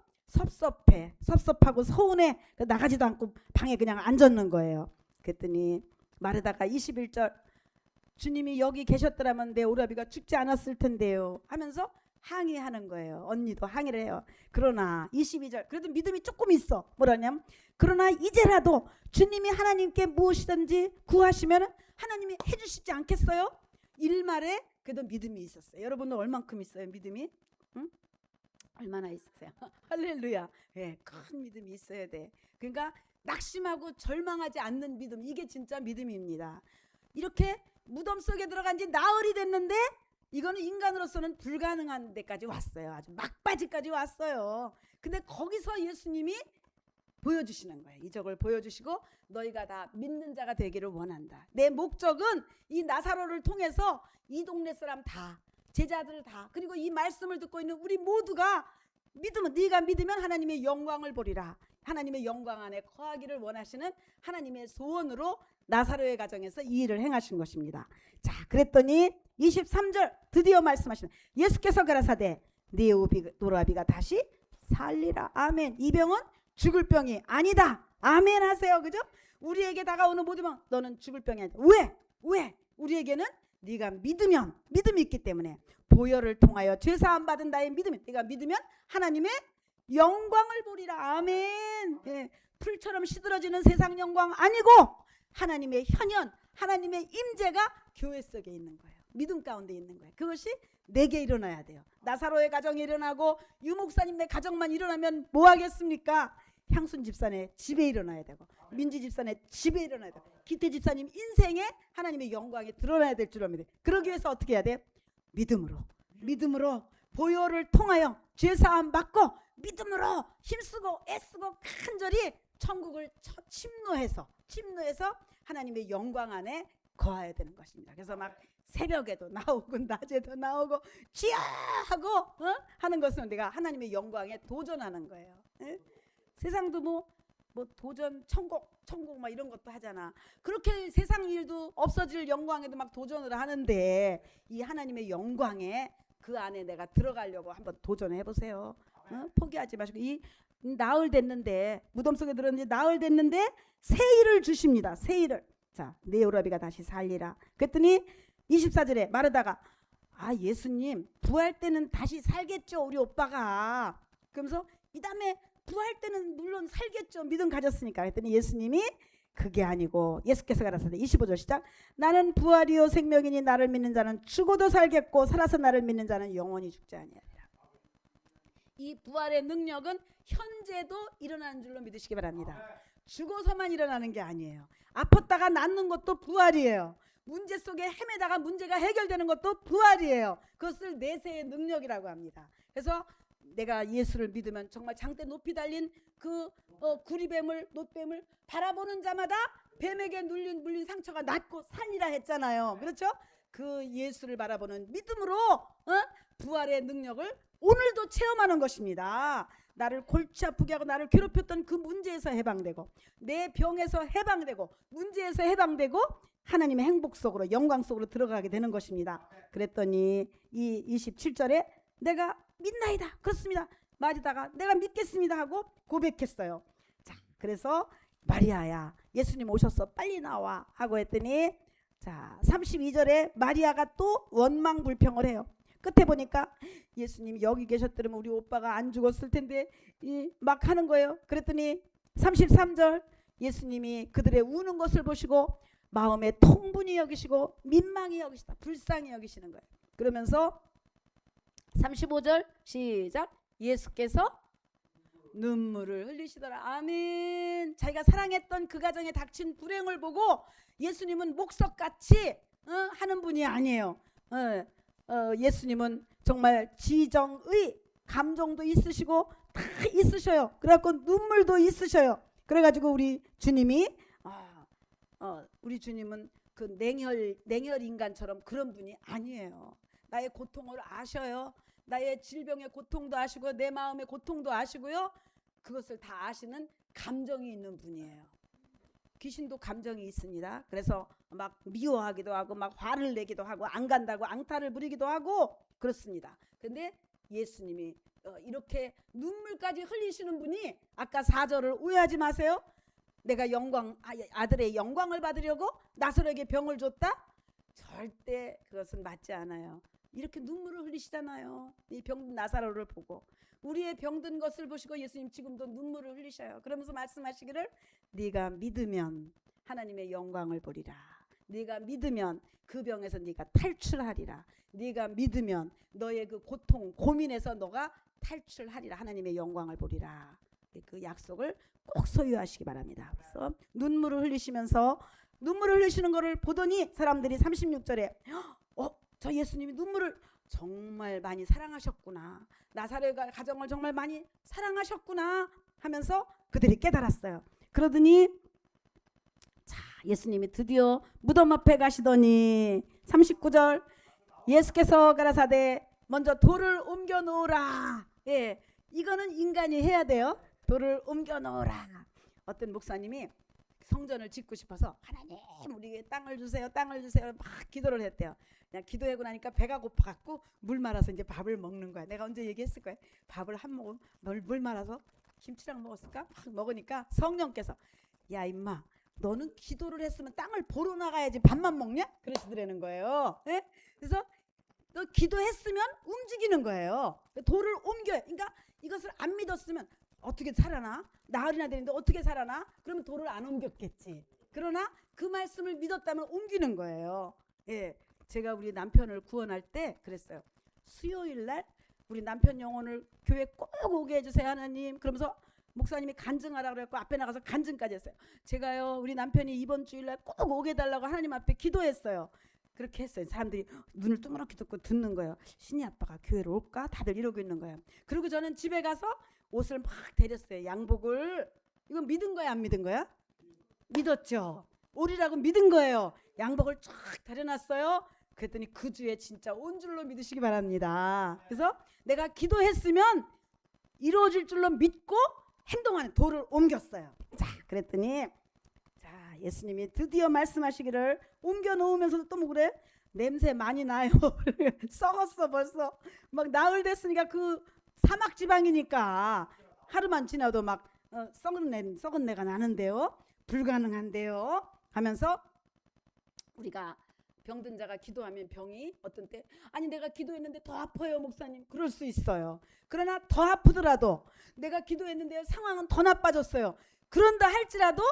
Speaker 1: 섭섭하고 서운해. 나가지도 않고 방에 그냥 앉았는 거예요. 그랬더니 마르다가 21절, 주님이 여기 계셨더라면 내 오라비가 죽지 않았을 텐데요 하면서 항의하는 거예요. 언니도 항의를 해요. 그러나 22절, 그래도 믿음이 조금 있어. 뭐라냐면, 그러나 이제라도 주님이 하나님께 무엇이든지 구하시면 하나님이 해주시지 않겠어요? 일말에 그래도 믿음이 있었어요. 여러분은 얼만큼 있어요? 믿음이? 응? 얼마나 있으세요? 할렐루야. 예, 큰 믿음이 있어야 돼. 그러니까 낙심하고 절망하지 않는 믿음, 이게 진짜 믿음입니다. 이렇게 무덤 속에 들어간 지 나흘이 됐는데 이거는 인간으로서는 불가능한 데까지 왔어요. 아주 막바지까지 왔어요. 근데 거기서 예수님이 보여주시는 거예요. 이적을 보여주시고 너희가 다 믿는 자가 되기를 원한다. 내 목적은 이 나사로를 통해서 이 동네 사람 다, 제자들 다, 그리고 이 말씀을 듣고 있는 우리 모두가 믿으면, 네가 믿으면 하나님의 영광을 보리라. 하나님의 영광 안에 거하기를 원하시는 하나님의 소원으로 나사로의 가정에서 이 일을 행하신 것입니다. 자, 그랬더니 23절 드디어 말씀하시는, 예수께서 가라사대 네 노라비가 다시 살리라. 아멘. 이 병은 죽을 병이 아니다. 아멘 하세요. 그죠? 우리에게 다가오는 모든 병, 너는 죽을 병이 아니다. 왜? 우리에게는 네가 믿으면, 믿음이 있기 때문에 보혈을 통하여 죄사함 받은 나의 믿음이, 네가 믿으면 하나님의 영광을 보리라. 아멘. 예, 풀처럼 시들어지는 세상 영광 아니고 하나님의 현현, 하나님의 임재가 교회 속에 있는 거예요. 믿음 가운데 있는 거예요. 그것이 내게 일어나야 돼요. 나사로의 가정이 일어나고 유목사님의 가정만 일어나면 뭐 하겠습니까? 향순 집사의 집에 일어나야 되고, 민지 집사의 집에 일어나야 되고, 기태 집사님 인생에 하나님의 영광이 드러나야 될 줄 압니다. 그러기 위해서 어떻게 해야 돼? 믿음으로 보혈을 통하여 죄사함 받고 믿음으로 힘쓰고 애쓰고 간절히 천국을 침노해서 하나님의 영광 안에 거해야 되는 것입니다. 그래서 막 새벽에도 나오고 낮에도 나오고 주야 하고 하는 것은 내가 하나님의 영광에 도전하는 거예요. 예? 세상도 뭐 도전 천국 막 이런 것도 하잖아. 그렇게 세상 일도 없어질 영광에도 막 도전을 하는데 이 하나님의 영광에 그 안에 내가 들어가려고 한번 도전해 보세요. 포기하지 마시고, 이 나흘 됐는데, 무덤 속에 들었는데 나흘 됐는데 새일을 주십니다. 새일을. 자, 네 오라비가 다시 살리라. 그랬더니 24절에 마르다가, 아, 예수님 부활 때는 다시 살겠죠, 우리 오빠가. 그러면서 이 다음에 부활 때는 물론 살겠죠, 믿음 가졌으니까. 그랬더니 예수님이 그게 아니고, 예수께서 가라사대 25절 시작, 나는 부활이요 생명이니 나를 믿는 자는 죽어도 살겠고 살아서 나를 믿는 자는 영원히 죽지 아니하리라. 이 부활의 능력은 현재도 일어나는 줄로 믿으시기 바랍니다. 죽어서만 일어나는 게 아니에요. 아팠다가 낫는 것도 부활이에요. 문제 속에 헤매다가 문제가 해결되는 것도 부활이에요. 그것을 내세의 능력이라고 합니다. 그래서 내가 예수를 믿으면 정말 장대 높이 달린 그 구리뱀을, 놋뱀을 바라보는 자마다 뱀에게 물린 상처가 낫고 살리라 했잖아요. 그렇죠? 그 예수를 바라보는 믿음으로 부활의 능력을 오늘도 체험하는 것입니다. 나를 골치 아프게 하고 나를 괴롭혔던 그 문제에서 해방되고, 내 병에서 해방되고, 문제에서 해방되고 하나님의 행복 속으로, 영광 속으로 들어가게 되는 것입니다. 그랬더니 이 27절에 내가 믿나이다. 그렇습니다. 마리다가 내가 믿겠습니다 하고 고백했어요. 자, 그래서 마리아야, 예수님 오셨어, 빨리 나와 하고 했더니, 자, 32절에 마리아가 또 원망불평을 해요. 끝에 보니까 예수님 여기 계셨더라면 우리 오빠가 안 죽었을 텐데 막 하는 거예요. 그랬더니 33절, 예수님이 그들의 우는 것을 보시고 마음에 통분히 여기시고 민망히 여기시다, 불쌍히 여기시는 거예요. 그러면서 35절 시작, 예수께서 눈물을 흘리시더라. 아멘. 자기가 사랑했던 그 가정에 닥친 불행을 보고 예수님은 목석같이 하는 분이 아니에요. 예수님은 정말 지정의 감정도 있으시고 다 있으셔요. 그래갖고 눈물도 있으셔요. 그래가지고 우리 주님이 우리 주님은 그 냉혈 인간처럼 그런 분이 아니에요. 나의 고통을 아셔요. 나의 질병의 고통도 아시고 내 마음의 고통도 아시고요. 그것을 다 아시는 감정이 있는 분이에요. 귀신도 감정이 있습니다. 그래서 막 미워하기도 하고 막 화를 내기도 하고 안 간다고 앙탈을 부리기도 하고 그렇습니다. 근데 예수님이 이렇게 눈물까지 흘리시는 분이, 아까 4절을 오해하지 마세요. 내가 아들의 영광을 받으려고 나사로에게 병을 줬다? 절대 그것은 맞지 않아요. 이렇게 눈물을 흘리시잖아요. 이 병든 나사로를 보고, 우리의 병든 것을 보시고 예수님 지금도 눈물을 흘리셔요. 그러면서 말씀하시기를, 네가 믿으면 하나님의 영광을 보리라. 네가 믿으면 그 병에서 네가 탈출하리라. 네가 믿으면 너의 그 고통, 고민에서 너가 탈출하리라. 하나님의 영광을 보리라. 그 약속을 꼭 소유하시기 바랍니다. 그래서 눈물을 흘리시면서, 눈물을 흘리시는 것을 보더니 사람들이 36절에 저 예수님이 눈물을 정말 많이 사랑하셨구나. 나사렛 가정을 정말 많이 사랑하셨구나 하면서 그들이 깨달았어요. 그러더니 자, 예수님이 드디어 무덤 앞에 가시더니 39절 예수께서 가라사대 먼저 돌을 옮겨 놓으라. 예, 이거는 인간이 해야 돼요. 돌을 옮겨 놓으라. 어떤 목사님이 성전을 짓고 싶어서 하나님 우리에게 땅을 주세요, 땅을 주세요 막 기도를 했대요. 그냥 기도하고 나니까 배가 고파갖고 물 말아서 이제 밥을 먹는 거야. 내가 언제 얘기했을 거야. 밥을 한 모금 물 말아서 김치랑 먹었을까? 막 먹으니까 성령께서 야 임마 너는 기도를 했으면 땅을 보러 나가야지 밥만 먹냐? 그러시더라는 거예요. 예? 그래서 너 기도했으면 움직이는 거예요. 돌을 옮겨요. 그러니까 이것을 안 믿었으면 어떻게 살아나? 나흘이나 되는데 어떻게 살아나? 그러면 돌을 안 옮겼겠지. 그러나 그 말씀을 믿었다면 옮기는 거예요. 예, 제가 우리 남편을 구원할 때 그랬어요. 수요일 날 우리 남편 영혼을 교회 꼭 오게 해주세요 하나님. 그러면서 목사님이 간증하라고 그랬고 앞에 나가서 간증까지 했어요. 제가요 우리 남편이 이번 주일날 꼭 오게 해달라고 하나님 앞에 기도했어요. 그렇게 했어요. 사람들이 눈을 뚜그럽게 듣고 듣는 거예요. 신이 아빠가 교회로 올까? 다들 이러고 있는 거예요. 그리고 저는 집에 가서 옷을 막 데렸어요. 양복을. 이건 믿은 거야 안 믿은 거야? 믿었죠. 오리라고 믿은 거예요. 양복을 쫙 다려놨어요. 그랬더니 그 주에 진짜 온 줄로 믿으시기 바랍니다. 그래서 내가 기도했으면 이루어질 줄로 믿고 행동하는 돌을 옮겼어요. 자, 그랬더니 자 예수님이 드디어 말씀하시기를 옮겨 놓으면서도 또 뭐 그래? 냄새 많이 나요. 썩었어 벌써. 막 나흘 됐으니까 그 사막 지방이니까 하루만 지나도 막 썩은 내가 나는데요. 불가능한데요. 하면서 우리가 병든 자가 기도하면 병이 어떤 때 아니 내가 기도했는데 더 아파요 목사님. 그럴 수 있어요. 그러나 더 아프더라도 내가 기도했는데 상황은 더 나빠졌어요. 그런다 할지라도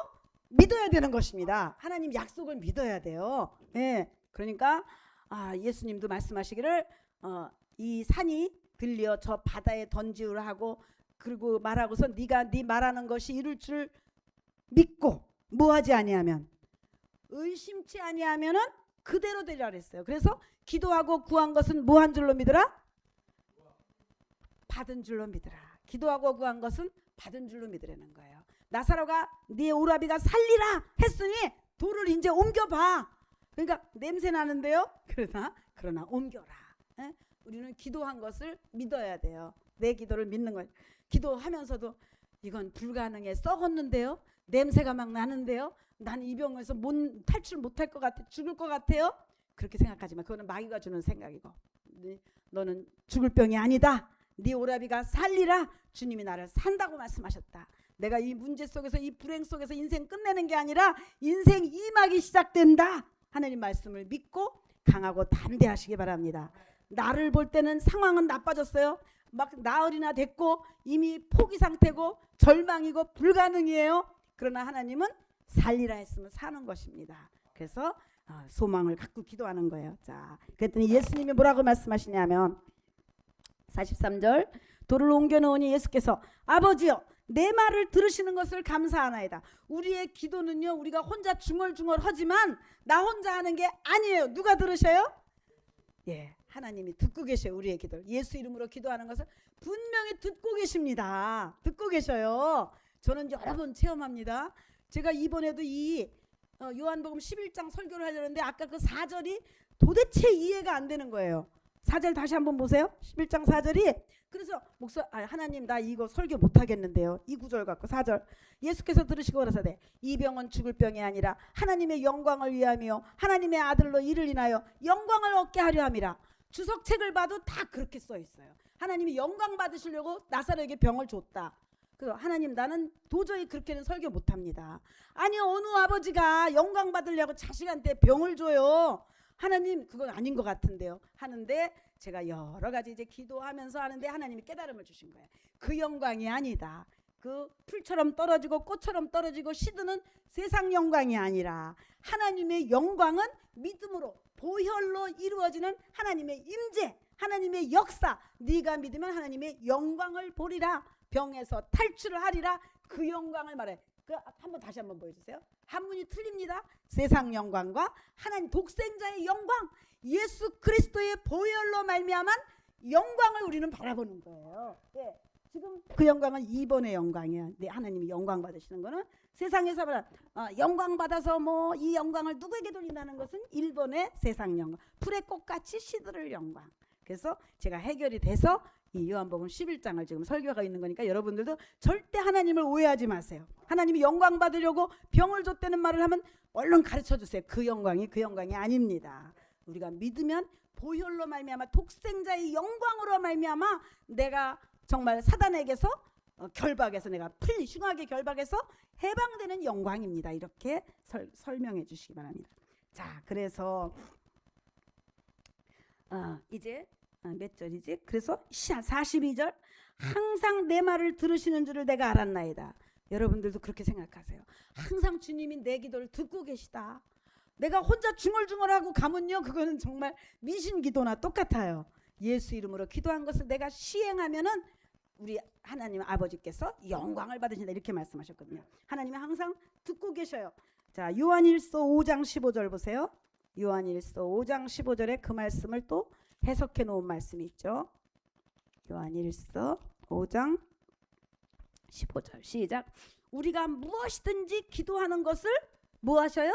Speaker 1: 믿어야 되는 것입니다. 하나님 약속을 믿어야 돼요. 예. 그러니까 예수님도 말씀하시기를 이 산이 들려 저 바다에 던지우라 하고 그리고 말하고서 네가 네 말하는 것이 이룰 줄 믿고 뭐하지 아니하면 의심치 아니하면은 그대로 되리라 그랬어요. 그래서 기도하고 구한 것은 뭐한 줄로 믿으라? 받은 줄로 믿으라. 기도하고 구한 것은 받은 줄로 믿으라는 거예요. 나사로가 네 오라비가 살리라 했으니 돌을 이제 옮겨봐. 그러니까 냄새 나는데요. 그러나 옮겨라. 에? 우리는 기도한 것을 믿어야 돼요. 내 기도를 믿는 거예요. 기도하면서도 이건 불가능해. 썩었는데요. 냄새가 막 나는데요. 나는 이 병에서 탈출 못할 것 같아. 죽을 것 같아요. 그렇게 생각하지 마. 그거는 마귀가 주는 생각이고 너는 죽을 병이 아니다. 네 오라비가 살리라. 주님이 나를 산다고 말씀하셨다. 내가 이 문제 속에서 이 불행 속에서 인생 끝내는 게 아니라 인생 2막이 시작된다. 하나님 말씀을 믿고 강하고 담대하시기 바랍니다. 나를 볼 때는 상황은 나빠졌어요. 막 나흘이나 됐고 이미 포기 상태고 절망이고 불가능이에요. 그러나 하나님은 살리라 했으면 사는 것입니다. 그래서 소망을 갖고 기도하는 거예요. 자, 그랬더니 예수님이 뭐라고 말씀하시냐면 43절 돌을 옮겨 놓으니 예수께서 아버지여 내 말을 들으시는 것을 감사하나이다. 우리의 기도는요 우리가 혼자 중얼중얼 하지만 나 혼자 하는 게 아니에요. 누가 들으셔요? 예, 하나님이 듣고 계셔요. 우리의 기도를 예수 이름으로 기도하는 것을 분명히 듣고 계십니다. 듣고 계셔요. 저는 여러 번 체험합니다. 제가 이번에도 이 요한복음 11장 설교를 하려는데 아까 그 4절이 도대체 이해가 안 되는 거예요. 4절 다시 한번 보세요. 11장 4절이 그래서 하나님 나 이거 설교 못하겠는데요. 이 구절 갖고 4절 예수께서 들으시고 가라사대 이 병은 죽을 병이 아니라 하나님의 영광을 위함이요 하나님의 아들로 이를 인하여 영광을 얻게 하려 함이라. 주석책을 봐도 다 그렇게 써 있어요. 하나님이 영광 받으시려고 나사로에게 병을 줬다. 그래서 하나님 나는 도저히 그렇게는 설교 못합니다. 아니 어느 아버지가 영광 받으려고 자식한테 병을 줘요. 하나님 그건 아닌 것 같은데요. 하는데 제가 여러 가지 이제 기도하면서 하는데 하나님이 깨달음을 주신 거예요. 그 영광이 아니다. 그 풀처럼 떨어지고 꽃처럼 떨어지고 시드는 세상 영광이 아니라 하나님의 영광은 믿음으로 보혈로 이루어지는 하나님의 임재, 하나님의 역사. 네가 믿으면 하나님의 영광을 보리라. 병에서 탈출을 하리라. 그 영광을 말해. 한번 다시 한번 보여주세요. 한문이 틀립니다. 세상 영광과 하나님 독생자의 영광, 예수 그리스도의 보혈로 말미암은 영광을 우리는 바라보는 거예요. 예. 지금 그 영광은 2번의 영광이에요. 네, 하나님이 영광 받으시는 거는 세상에서 영광 받아서 뭐 이 영광을 누구에게 돌린다는 것은 1번의 세상 영광, 풀의 꽃같이 시들을 영광. 그래서 제가 해결이 돼서 이 요한복음 11장을 지금 설교가 있는 거니까 여러분들도 절대 하나님을 오해하지 마세요. 하나님이 영광 받으려고 병을 줬다는 말을 하면 얼른 가르쳐 주세요. 그 영광이 아닙니다. 우리가 믿으면 보혈로 말미암아 독생자의 영광으로 말미암아 내가 정말 사단에게서 결박해서 내가 흉하게 결박해서 해방되는 영광입니다. 이렇게 설명해 주시기 바랍니다. 자, 그래서 이제 몇 절이지? 그래서 42절 항상 내 말을 들으시는 줄을 내가 알았나이다. 여러분들도 그렇게 생각하세요. 항상 주님이 내 기도를 듣고 계시다. 내가 혼자 중얼중얼하고 가면요, 그거는 정말 미신 기도나 똑같아요. 예수 이름으로 기도한 것을 내가 시행하면은 우리 하나님 아버지께서 영광을 받으신다 이렇게 말씀하셨거든요. 하나님이 항상 듣고 계셔요. 자, 요한일서 5장 15절 보세요. 요한일서 5장 15절에 그 말씀을 또 해석해 놓은 말씀이 있죠. 요한일서 5장 15절 시작. 우리가 무엇이든지 기도하는 것을 뭐 하셔요?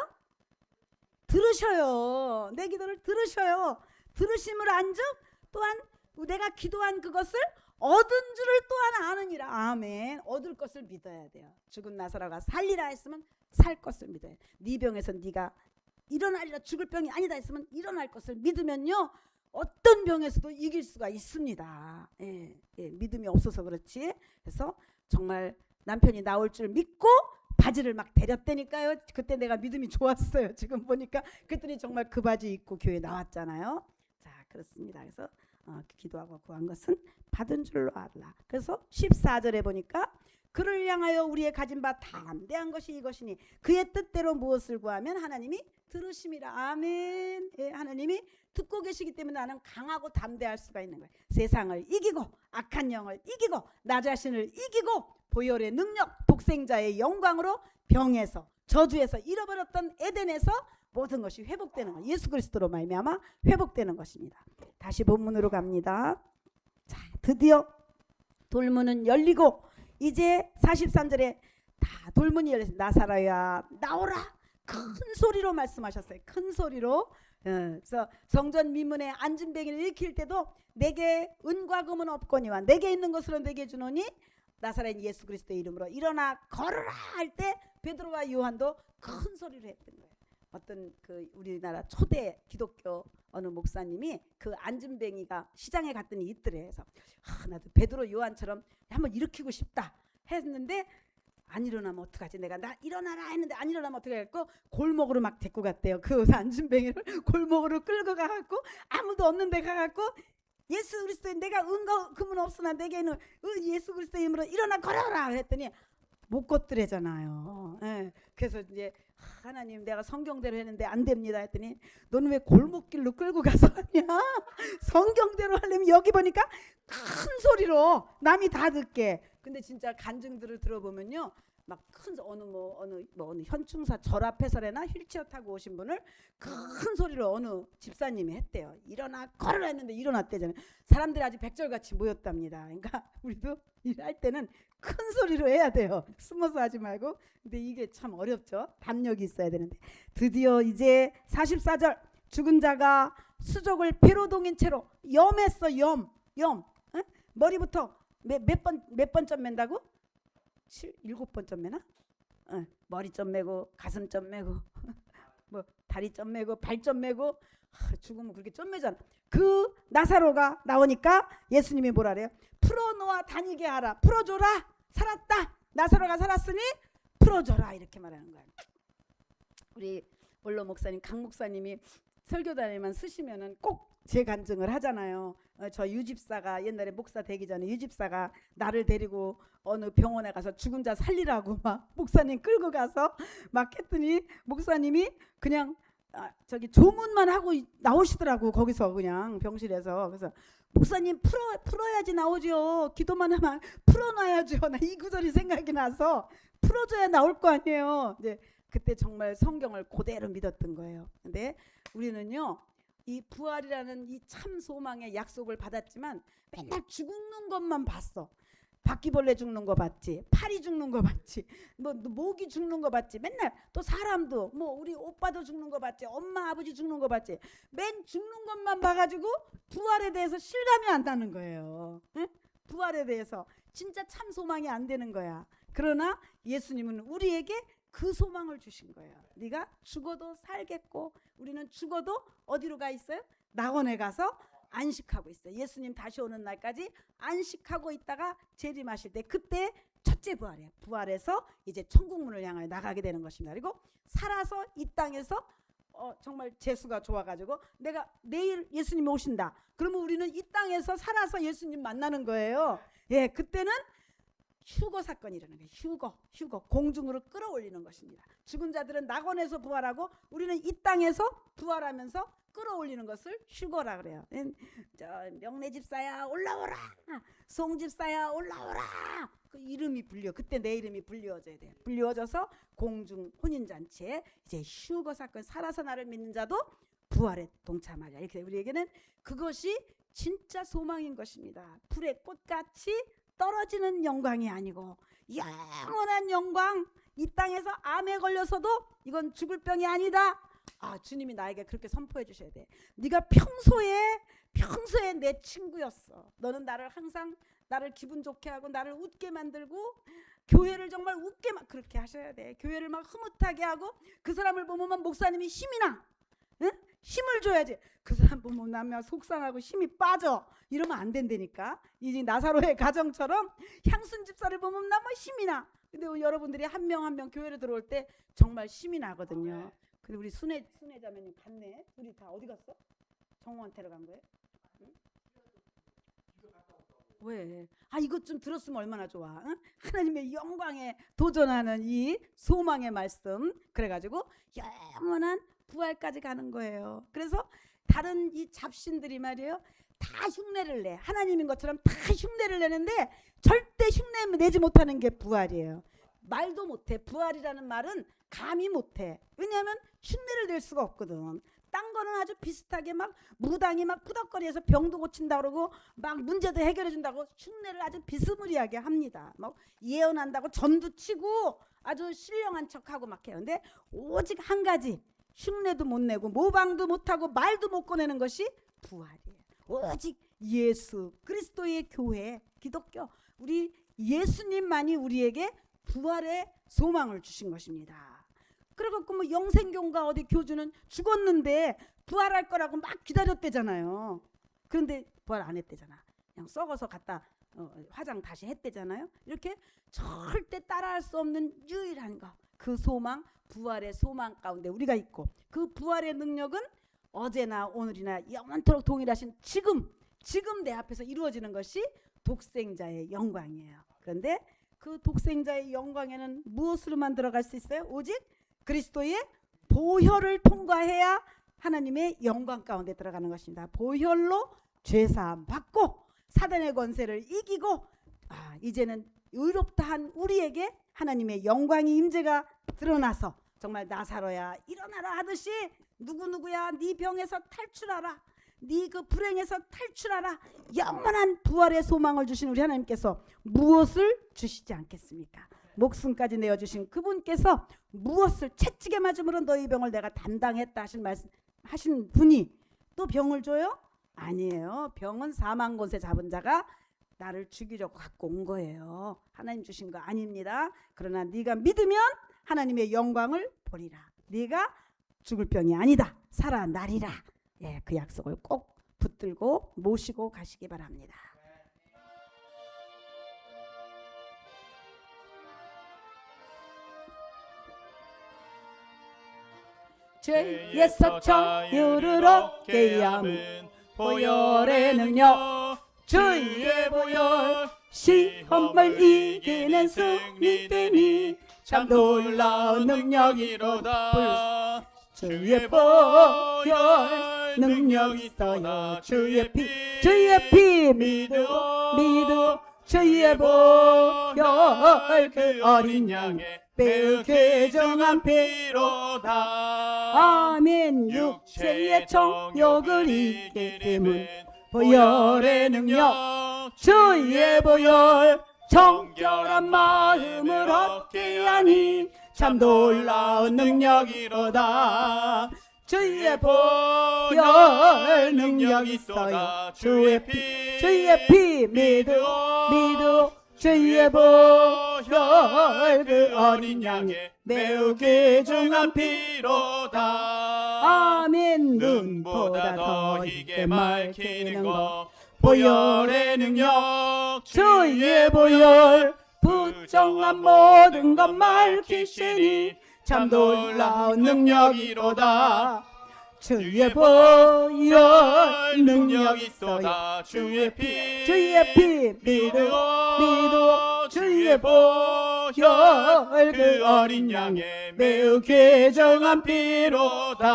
Speaker 1: 들으셔요. 내 기도를 들으셔요. 들으심을 안즉 또한 내가 기도한 그것을 얻은 줄을 또한 아느니라. 아멘. 얻을 것을 믿어야 돼요. 죽은 나사로가 살리라 했으면 살 것을 믿어야 돼. 네 병에서 네가 일어나리라, 죽을 병이 아니다 했으면 일어날 것을 믿으면요, 어떤 병에서도 이길 수가 있습니다. 믿음이 없어서 그렇지. 그래서 정말 남편이 나올 줄 믿고 바지를 막 데렸다니까요. 그때 내가 믿음이 좋았어요. 지금 보니까 그랬더니 정말 그 바지 입고 교회 나왔잖아요. 자, 그렇습니다. 그래서 기도하고 구한 것은 받은 줄로 알라. 그래서 14절에 보니까 그를 향하여 우리의 가진 바 담대한 것이 이것이니 그의 뜻대로 무엇을 구하면 하나님이 들으심이라. 아멘. 하나님이 듣고 계시기 때문에 나는 강하고 담대할 수가 있는 거예요. 세상을 이기고 악한 영을 이기고 나 자신을 이기고 보혈의 능력, 독생자의 영광으로 병에서 저주에서 잃어버렸던 에덴에서 모든 것이 회복되는 거예요. 예수 그리스도로 말미암아 회복되는 것입니다. 다시 본문으로 갑니다. 자, 드디어 돌문은 열리고 이제 43절에 다 돌문이 열렸습니다. 나사로야 나오라, 큰 소리로 말씀하셨어요. 큰 소리로. 그래서 성전 미문에 앉은 뱅이를 일으킬 때도 내게 은과 금은 없거니와 내게 있는 것으로 내게 주노니 나사렛 예수 그리스도의 이름으로 일어나 걸으라 할 때 베드로와 요한도 큰 소리로 했던 거예요. 어떤 그 우리나라 초대 기독교 어느 목사님이 그 앉은 뱅이가 시장에 갔더니 있더래. 그래서 나도 베드로 요한처럼 한번 일으키고 싶다 했는데 안 일어나면 어떡하지? 내가 나 일어나라 했는데 안 일어나면 어떡해 갖고 골목으로 막 데리고 갔대요. 그 앉은 뱅이를 골목으로 끌고 가갖고 아무도 없는 데 가갖고 예수 그리스도의 내가 은과 금은 없으나 내게는 예수 그리스도의 이름으로 일어나 걸어라 그랬더니 못 걷더래잖아요. 그래서 이제 하나님 내가 성경대로 했는데 안 됩니다 했더니 너는 왜 골목길로 끌고 가서 하냐? 성경대로 하려면 여기 보니까 큰 소리로 남이 다 듣게. 근데 진짜 간증들을 들어보면요, 막 큰 어느 현충사 절 앞에서래나 휠체어 타고 오신 분을 큰 소리로 어느 집사님이 했대요. 일어나 걸으라 했는데 일어났대잖아요. 사람들이 아주 백절같이 모였답니다. 그러니까 우리도 일할 때는 큰 소리로 해야 돼요. 숨어서 하지 말고. 근데 이게 참 어렵죠. 담력이 있어야 되는데. 드디어 이제 44절 죽은 자가 수족을 배로 동인 채로 염했어. 염. 머리부터 몇 번점 맨다고? 7번점 매나? 머리점 매고 가슴점 매고 뭐 다리점 매고 발점 매고 죽으면 그렇게 점 매잖아. 그 나사로가 나오니까 예수님이 뭐라 그래요? 풀어놓아 다니게 하라. 풀어줘라. 살았다. 나사로가 살았으니 풀어줘라 이렇게 말하는 거예요. 우리 원로 목사님 강 목사님이 설교단에만 쓰시면은 꼭 제 간증을 하잖아요. 저 유집사가 옛날에 목사 되기 전에 유집사가 나를 데리고 어느 병원에 가서 죽은 자 살리라고 막 목사님 끌고 가서 막 했더니 목사님이 그냥 저기 조문만 하고 나오시더라고. 거기서 그냥 병실에서. 그래서 목사님 풀어야지 나오죠. 기도만 하면 풀어놔야죠. 나 이 구절이 생각이 나서 풀어줘야 나올 거 아니에요. 이제 그때 정말 성경을 그대로 믿었던 거예요. 근데 우리는요, 이 부활이라는 이 참 소망의 약속을 받았지만 맨날 죽는 것만 봤어. 바퀴벌레 죽는 거 봤지, 파리 죽는 거 봤지, 뭐 모기 죽는 거 봤지, 맨날 또 사람도 뭐 우리 오빠도 죽는 거 봤지, 엄마 아버지 죽는 거 봤지, 맨 죽는 것만 봐가지고 부활에 대해서 실감이 안 나는 거예요. 응? 부활에 대해서 진짜 참 소망이 안 되는 거야. 그러나 예수님은 우리에게 그 소망을 주신 거예요. 네가 죽어도 살겠고, 우리는 죽어도 어디로 가 있어요? 낙원에 가서 안식하고 있어요. 예수님 다시 오는 날까지 안식하고 있다가 재림하실 때, 그때 첫째 부활이에요. 부활해서 이제 천국문을 향하여 나가게 되는 것입니다. 그리고 살아서 이 땅에서 정말 재수가 좋아가지고 내가 내일 예수님이 오신다. 그러면 우리는 이 땅에서 살아서 예수님 만나는 거예요. 예, 그때는 휴거 사건이 일어나는 거예요. 휴거 공중으로 끌어올리는 것입니다. 죽은 자들은 낙원에서 부활하고 우리는 이 땅에서 부활하면서 끌어올리는 것을 휴거라 그래요. 저 명례 집사야 올라오라, 송 집사야 올라오라, 그 이름이 불려, 그때 내 이름이 불려져야 돼. 불려져서 공중 혼인잔치에 이제 휴거 사건, 살아서 나를 믿는 자도 부활에 동참하자. 이렇게 우리에게는 그것이 진짜 소망인 것입니다. 풀의 꽃같이 떨어지는 영광이 아니고 영원한 영광. 이 땅에서 암에 걸려서도 이건 죽을 병이 아니다. 주님이 나에게 그렇게 선포해 주셔야 돼. 네가 평소에 내 친구였어. 너는 나를 항상 나를 기분 좋게 하고 나를 웃게 만들고 교회를 정말 그렇게 하셔야 돼. 교회를 막 흐뭇하게 하고 그 사람을 보면 목사님이 힘이 나. 응? 힘을 줘야지. 그 사람 보면 나면 속상하고 힘이 빠져. 이러면 안 된다니까. 이 나사로의 가정처럼 향순 집사를 보면 나면 힘이 나. 근데 여러분들이 한 명 한 명 교회를 들어올 때 정말 힘이 나거든요. 근데 우리 순애 자매님 갔네. 둘이 다 어디 갔어? 정우한테로 간 거예요? 응? 왜? 이것 좀 들었으면 얼마나 좋아. 응? 하나님의 영광에 도전하는 이 소망의 말씀. 그래가지고 영원한 부활까지 가는 거예요. 그래서 다른 이 잡신들이 말이에요, 다 흉내를 내. 하나님인 것처럼 다 흉내를 내는데 절대 흉내 내지 못하는 게 부활이에요. 말도 못해. 부활이라는 말은 감히 못해. 왜냐하면 흉내를 낼 수가 없거든. 딴 거는 아주 비슷하게 막 무당이 막 푸덕거리해서 병도 고친다 그러고 막 문제도 해결해 준다고 흉내를 아주 비스무리하게 합니다. 막 예언한다고 전도 치고 아주 신령한 척하고 막 해요. 근데 오직 한 가지, 흉내도 못 내고 모방도 못하고 말도 못 꺼내는 것이 부활이에요. 오직 예수 그리스도의 교회, 기독교, 우리 예수님만이 우리에게 부활의 소망을 주신 것입니다. 그래갖고 뭐 영생교인가 어디 교주는 죽었는데 부활할 거라고 막 기다렸대잖아요. 그런데 부활 안 했대잖아. 그냥 썩어서 갖다 화장 다시 했대잖아요. 이렇게 절대 따라할 수 없는 유일한 거, 그 소망, 부활의 소망 가운데 우리가 있고, 그 부활의 능력은 어제나 오늘이나 영원토록 동일하신 지금 내 앞에서 이루어지는 것이 독생자의 영광이에요. 그런데 그 독생자의 영광에는 무엇으로만 들어갈 수 있어요? 오직 그리스도의 보혈을 통과해야 하나님의 영광 가운데 들어가는 것입니다. 보혈로 죄사함 받고 사단의 권세를 이기고 이제는 의롭다 한 우리에게 하나님의 영광이 임재가 드러나서 정말 나사로야 일어나라 하듯이 누구누구야 네 병에서 탈출하라, 네 그 불행에서 탈출하라, 영원한 부활의 소망을 주신 우리 하나님께서 무엇을 주시지 않겠습니까? 목숨까지 내어주신 그분께서 무엇을 채찍에 맞음으로 너희 병을 내가 담당했다 하신 분이 또 병을 줘요? 아니에요. 병은 사망 권세 잡은 자가 나를 죽이려고 갖고 온 거예요. 하나님 주신 거 아닙니다. 그러나 네가 믿으면 하나님의 영광을 보리라. 네가 죽을 병이 아니다. 살아나리라. 예, 그 약속을 꼭 붙들고 모시고 가시기 바랍니다. 죄에서 자유를 얻게 함은 보혈의 능력, 주의 보혈, 시험을 이기는 승리되니 참 놀라운 능력이로다. 주의 보혈 능력 있어요. 주의 피 믿어 주의 보혈 그 어린 양의 매우 귀중한 피로다. 아멘. 육체의 정욕을 이기게 됨은 보혈의 능력, 주의 보혈 정결한 마음을 얻게 하니 참 놀라운 능력이로다. 주의 보혈 능력이 있어요. 주의 피 믿어 주의 보혈 그 어린 양의 매우 귀중한 피로다. 아멘. 눈보다 더 희게 밝히는 것 보혈의 능력, 주의 보혈 부정한 모든 것 밝히시니 참 놀라운 능력이로다. 주의 보혈 능력이 있어요. 주의 피 믿어 주의 보혈 그 어린 양의 매우 귀중한 피로다.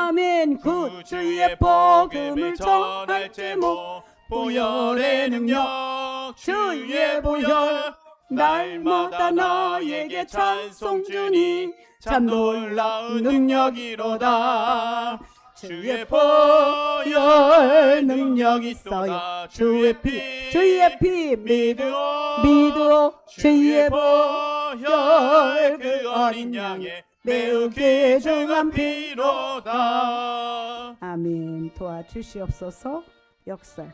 Speaker 1: 아멘. 주의 복음을 전할 제목 보혈의 능력, 주의 보혈 날마다 나에게 찬송 주니 참 놀라운 능력이로다. 주의 보혈 능력 있어요. 주의 피 믿어 주의 보혈 그 어린 양의 매우 귀중한 피로다. 아멘. 도와주시옵소서. 역사.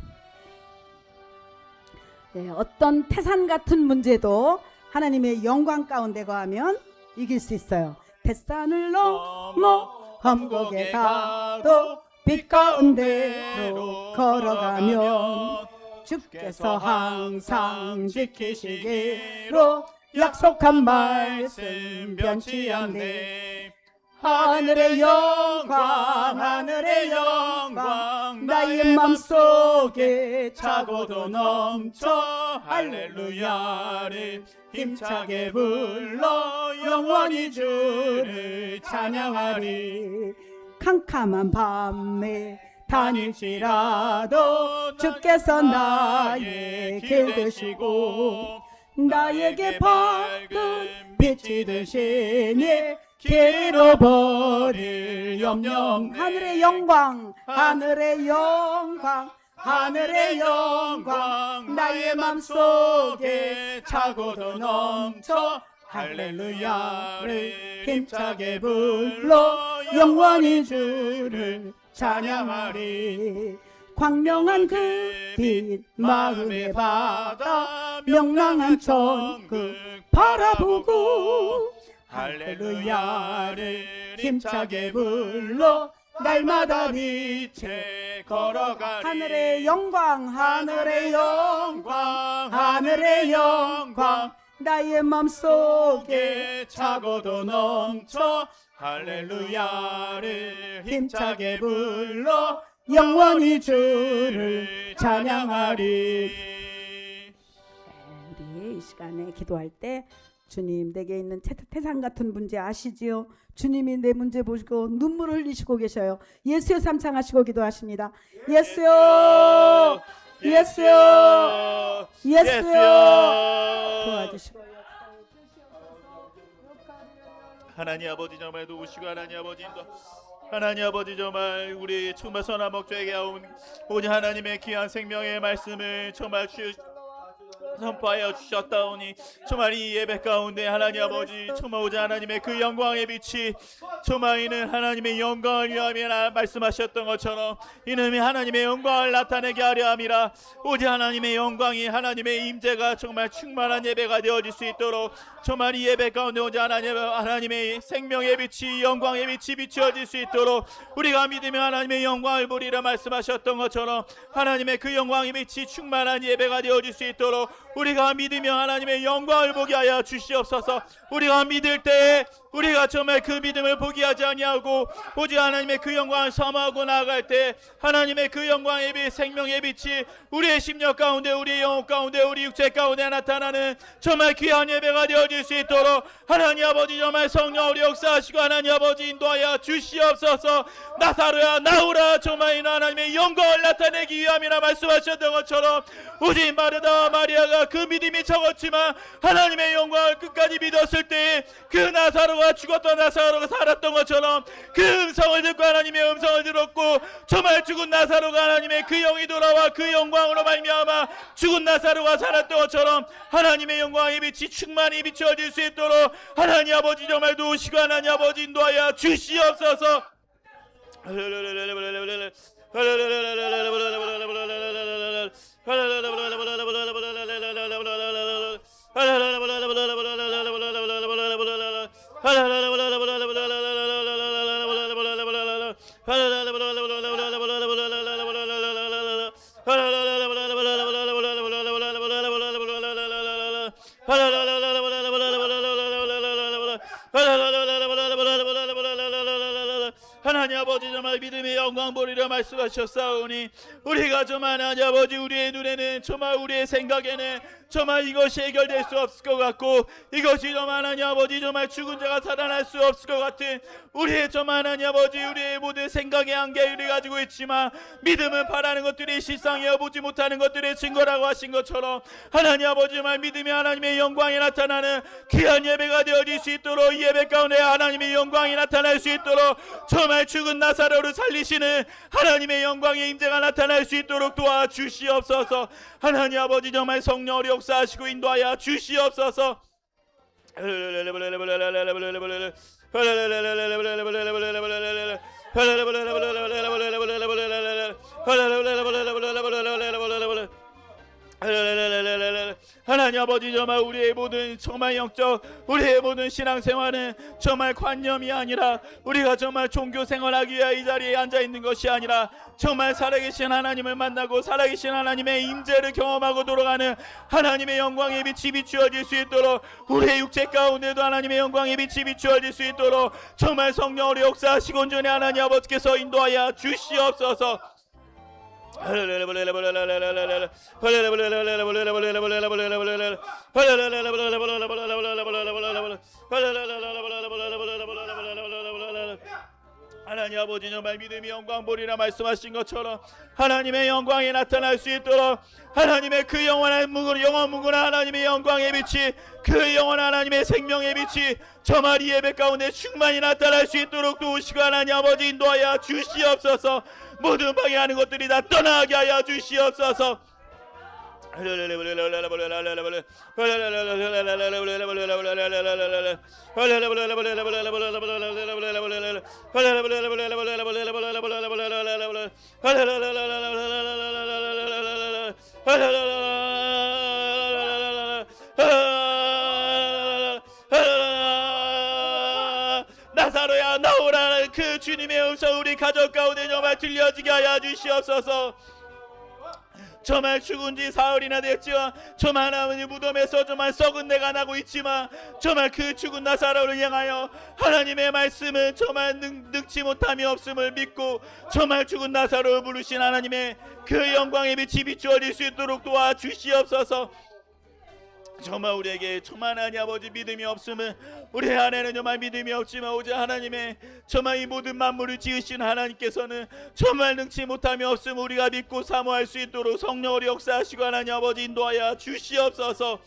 Speaker 1: 네, 어떤 태산 같은 문제도 하나님의 영광 가운데 거하면 이길 수 있어요. 태산을 넘어 험곡에 가도 빛 가운데로 걸어가면 주께서 항상 지키시기로 약속한 말씀 변치 않네. 하늘의 영광 하늘의 영광 나의 맘속에 차고도 넘쳐 할렐루야를 힘차게 불러 영원히 주를 찬양하리. 캄캄한 밤에 다닐지라도 주께서 나의 길 되시고 나에게 밝은 빛이 되시니 길을 버릴 염려. 하늘의 영광 하늘의 영광 하늘의 영광 나의 맘속에 차고도 넘쳐 할렐루야를 힘차게 불러 영원히 주를 찬양하리. 광명한 그 빛 마음의 바다 명랑한 천국 바라보고 할렐루야를 힘차게 불러 날마다 빛에 걸어가리. 하늘의 영광 하늘의 영광 하늘의 영광 나의 맘속에 차고도 넘쳐 할렐루야를 힘차게 불러 영원히 주를 찬양하리. 우리 이 시간에 기도할 때 주님, 내게 있는 태산 같은 문제 아시지요? 주님이 내 문제 보시고 눈물을 흘리시고 계셔요. 예수여 삼창하시고 기도하십니다. 예수여 예수여 예수여 도와주시고
Speaker 2: 하나님 아버지 정말 도우시고 하나님 아버지 인도 하나님 아버지 정말 우리 정말 선한 목자에게 오직 하나님의 귀한 생명의 말씀을 정말 선포하여 주셨다오니 정말 이 예배 가운데 하나님 아버지 정말 오직 하나님의 그 영광의 빛이 정말 이는 하나님의 영광을 위하여 말씀하셨던 것처럼 이는 하나님의 영광을 나타내게 하려 함이라. 오직 하나님의 영광이 하나님의 임재가 정말 충만한 예배가 되어질 수 있도록 정말 이 예배 가운데 오직 하나님의 생명의 빛이 영광의 빛이 비추어질 수 있도록 우리가 믿으며 하나님의 영광을 보리라 말씀하셨던 것처럼 하나님의 그 영광의 빛이 충만한 예배가 되어질 수 있도록 우리가 믿으며 하나님의 영광을 보게 하여 주시옵소서. 우리가 믿을 때에 우리가 정말 그 믿음을 포기하지 아니하고 오직 하나님의 그 영광을 사모하고 나아갈 때 하나님의 그 영광의 빛, 생명의 빛이 우리의 심령 가운데, 우리의 영혼 가운데, 우리 육체 가운데 나타나는 정말 귀한 예배가 되어질 수 있도록 하나님 아버지 정말 성령으로 역사하시고 하나님 아버지 인도하여 주시옵소서. 나사로야 나오라. 정말 이 하나님의 영광을 나타내기 위함이라 말씀하셨던 것처럼 오직 마르다 마리아가 그 믿음이 적었지만 하나님의 영광을 끝까지 믿었을 때 그 나사로가 죽었던 나사로가 살았던 것처럼 그 음성을 듣고 하나님의 음성을 들었고 정말 죽은 나사로가 하나님의 그 영이 돌아와 그 영광으로 말미암아 죽은 나사로가 살았던 것처럼 하나님의 영광의 빛이 충만히 비춰질 수 있도록 하나님 아버지 정말 도우시고 하나님 아버지 인도하여 주시옵소서. 하나님 아버지 정말 믿음의 영광 보리라 말씀하셨사오니 우리가 정말 하나님 아버지 우리의 눈에는 정말 우리의 생각에는 정말 이것이 해결될 수 없을 것 같고 이것이 정말 하나님 아버지 정말 죽은 자가 살아날 수 없을 것 같은 우리의 정말 하나님 아버지 우리의 모든 생각의 한계를 가지고 있지만 믿음은 바라는 것들이 실상이어 보지 못하는 것들의 증거라고 하신 것처럼 하나님 아버지 정말 믿음이 하나님의 영광이 나타나는 귀한 예배가 되어질 수 있도록 이 예배 가운데 하나님의 영광이 나타날 수 있도록 정말 죽은 나사로를 살리시는 하나님의 영광의 임재가 나타날 수 있도록 도와주시옵소서. 하나님 아버지 정말 성령으로 역사하시고 인도하여 주시옵소서. 하나님 아버지 정말 우리의 모든 정말 영적 우리의 모든 신앙생활은 정말 관념이 아니라 우리가 정말 종교 생활하기 위해 이 자리에 앉아있는 것이 아니라 정말 살아계신 하나님을 만나고 살아계신 하나님의 임재를 경험하고 돌아가는 하나님의 영광의 빛이 비추어질 수 있도록 우리의 육체 가운데도 하나님의 영광의 빛이 비추어질 수 있도록 정말 성령으로 역사하시고 온전히 하나님 아버지께서 인도하여 주시옵소서. 하나님 아버지 정말 믿음이 영광 보리라 말씀하신 것처럼 하나님의 영광이 나타날 수 있도록 하나님의 그 영원한 무궁한 하나님의 영광의 빛이 그 영원한 하나님의 생명의 빛이 정말 이 예배 가운데 충만히 나타날 수 있도록 도우시고 하나님 아버지 인도하여 주시옵소서. 모든 방해하는 것들이 다 떠나게 하여 주시옵소서. 나사로야 나오라는 그 주님의 음성 우리 가족 가운데 정말 들려지게 하여 주시옵소서. 정말 죽은 지 사흘이나 됐지만 정말 하나님 무덤에서 정말 썩은 내가 나고 있지만 정말 그 죽은 나사로를 향하여 하나님의 말씀은 정말 능치 못함이 없음을 믿고 정말 죽은 나사로를 부르신 하나님의 그 영광의 빛이 비추어질 수 있도록 도와주시옵소서. 정말 우리에게 정말 하나님 아버지 믿음이 없으면 우리 안에는 정말 믿음이 없지만 오직 하나님의 정말 이 모든 만물을 지으신 하나님께서는 정말 능치 못함이 없으면 우리가 믿고 사모할 수 있도록 성령으로 역사하시고 하나님 아버지 인도하여 주시옵소서.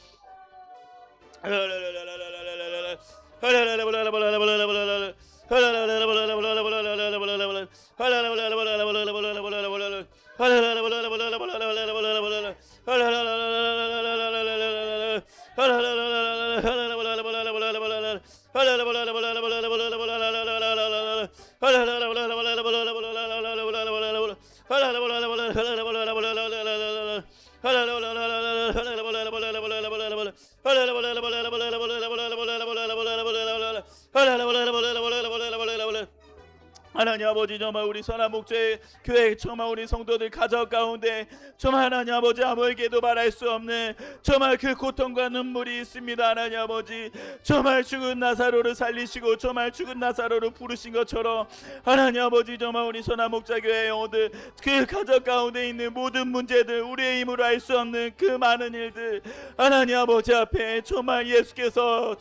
Speaker 2: 하나님 아버지 정말 우리 선한목재 교회 정말 우리 성도들 가정 가운데 정말 하나님 아버지 아무에게도 말할 수 없는 정말 그 고통과 눈물이 있습니다. 하나님 아버지 정말 죽은 나사로를 살리시고 정말 죽은 나사로를 부르신 것처럼 하나님 아버지 정말 우리 선한목재 교회 영혼들 그 가정 가운데 있는 모든 문제들 우리의 힘으로 할 수 없는 그 많은 일들 하나님 아버지 앞에 정말 예수께서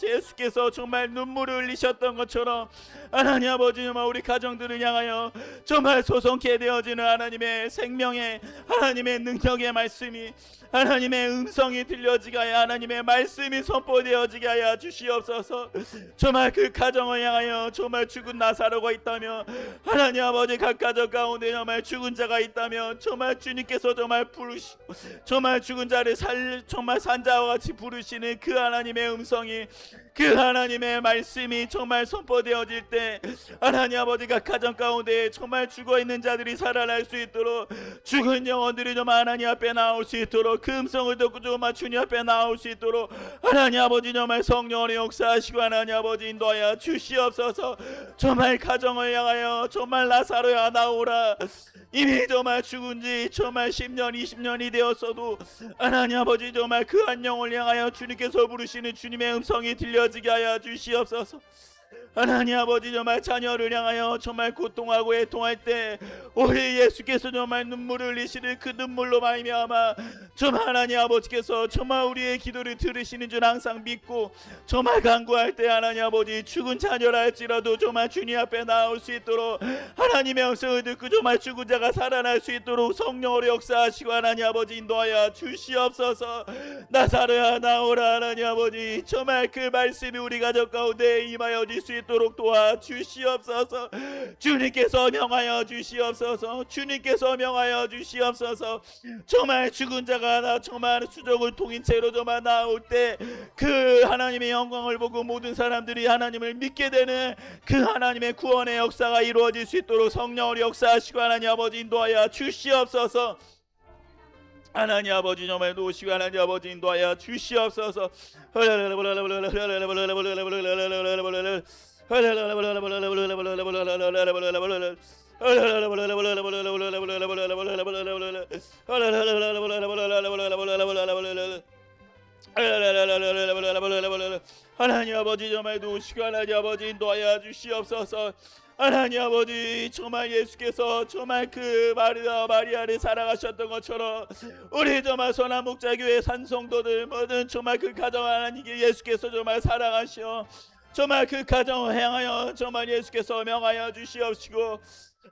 Speaker 2: 정말 눈물을 흘리셨던 것처럼 하나님 아버지 정말 우리 가정들을 향하여 정말 소송케 되어지는 하나님의 생명의 하나님의 능력의 말씀이 하나님의 음성이 들려지게 하여 하나님의 말씀이 선포되어지게 하여 주시옵소서. 정말 그 가정을 향하여 정말 죽은 나사로가 있다면 하나님 아버지 각 가정 가운데 정말 죽은 자가 있다면 정말 주님께서 정말 부르시고 정말 죽은 자를 정말 산자와 같이 부르시는 그 하나님의 음성이 그 하나님의 말씀이 정말 선포되어질 때 하나님 아버지가 가정 가운데 정말 죽어있는 자들이 살아날 수 있도록 죽은 영혼들이 정말 하나님 앞에 나올 수 있도록 그 음성을 듣고 정말 주님 앞에 나올 수 있도록 하나님 아버지 정말 성령의 역사하시고 하나님 아버지 인도하여 주시옵소서. 정말 가정을 향하여 정말 나사로야 나오라. 이미 정말 죽은 지 정말 10년 20년이 되었어도 하나님 아버지 정말 그 한 영혼을 향하여 주님께서 부르시는 주님의 음성이 들려지게 하여 주시옵소서. 하나님 아버지 정말 자녀를 향하여 정말 고통하고 애통할 때 우리 예수께서 정말 눈물을 흘리시는 그 눈물로 말미암아 정말 하나님 아버지께서 정말 우리의 기도를 들으시는 줄 항상 믿고 정말 간구할 때 하나님 아버지 죽은 자녀라 할지라도 정말 주님 앞에 나올 수 있도록 하나님의 음성을 듣고 정말 죽은 자가 살아날 수 있도록 성령으로 역사하시고 하나님 아버지 인도하여 주시옵소서. 나사로야 나오라. 하나님 아버지 정말 그 말씀이 우리 가족 가운데 임하여질 수 있도록 도와주시옵소서. 주님께서 명하여 주시옵소서. 주님께서 명하여 주시옵소서. 정말 죽은 자가 나 정말 수족을 통인 채로 정말 나올 때 그 하나님의 영광을 보고 모든 사람들이 하나님을 믿게 되는 그 하나님의 구원의 역사가 이루어질 수 있도록 성령으로 역사하시고 하나님 아버지 인도하여 주시옵소서. 하나님 아버지 정말 도우시고 하나님 아버지 인도하여 주시옵소서. 하나님 아버지 정말 도우시고 하나님 아버지 인도하여 주시옵소서. 하나님 아버지 정말 예수께서 정말 그 마리아를 사랑하셨던 것처럼 우리 정말 선한목자교회 산성도들 모든 정말 그 가정 하나님께 예수께서 정말 사랑하시어 정말 그 가정을 향하여 정말 예수께서 명하여 주시옵시고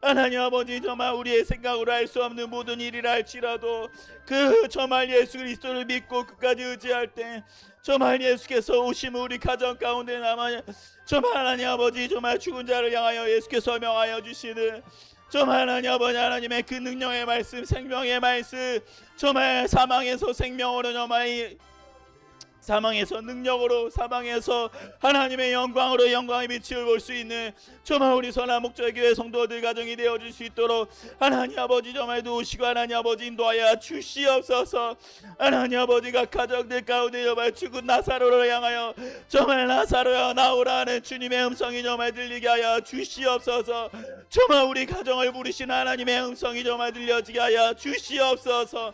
Speaker 2: 하나님 아버지 정말 우리의 생각으로 할 수 없는 모든 일이라 할지라도 그 정말 예수 그리스도를 믿고 끝까지 의지할 때 정말 예수께서 오시면 우리 가정 가운데 남아 정말 하나님 아버지 정말 죽은 자를 향하여 예수께서 명하여 주시는 정말 하나님 아버지 하나님의 그 능력의 말씀 생명의 말씀 정말 사망에서 생명으로 정말 사망에서 능력으로 사망에서 하나님의 영광으로 영광의 빛을 볼 수 있는 정말 우리 선한목자교회 성도들 가정이 되어줄 수 있도록 하나님 아버지 정말 도우시고 하나님 아버지 인도하여 주시옵소서. 하나님 아버지가 가정들 가운데 정말 죽은 나사로를 향하여 정말 나사로야 나오라는 주님의 음성이 정말 들리게 하여 주시옵소서. 정말 우리 가정을 부르신 하나님의 음성이 정말 들려지게 하여 주시옵소서.